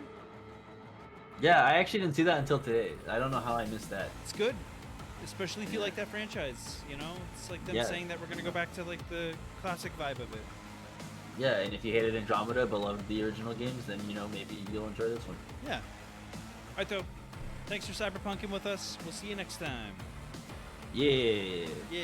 Yeah, I actually didn't see that until today. I don't know how I missed that. It's good, especially if you like that franchise. You know, it's like them saying that we're gonna go back to like the classic vibe of it. Yeah, and if you hated Andromeda but loved the original games, then you know maybe you'll enjoy this one. Yeah. All right, though. Thanks for cyberpunking with us. We'll see you next time. Yeah. Yeah.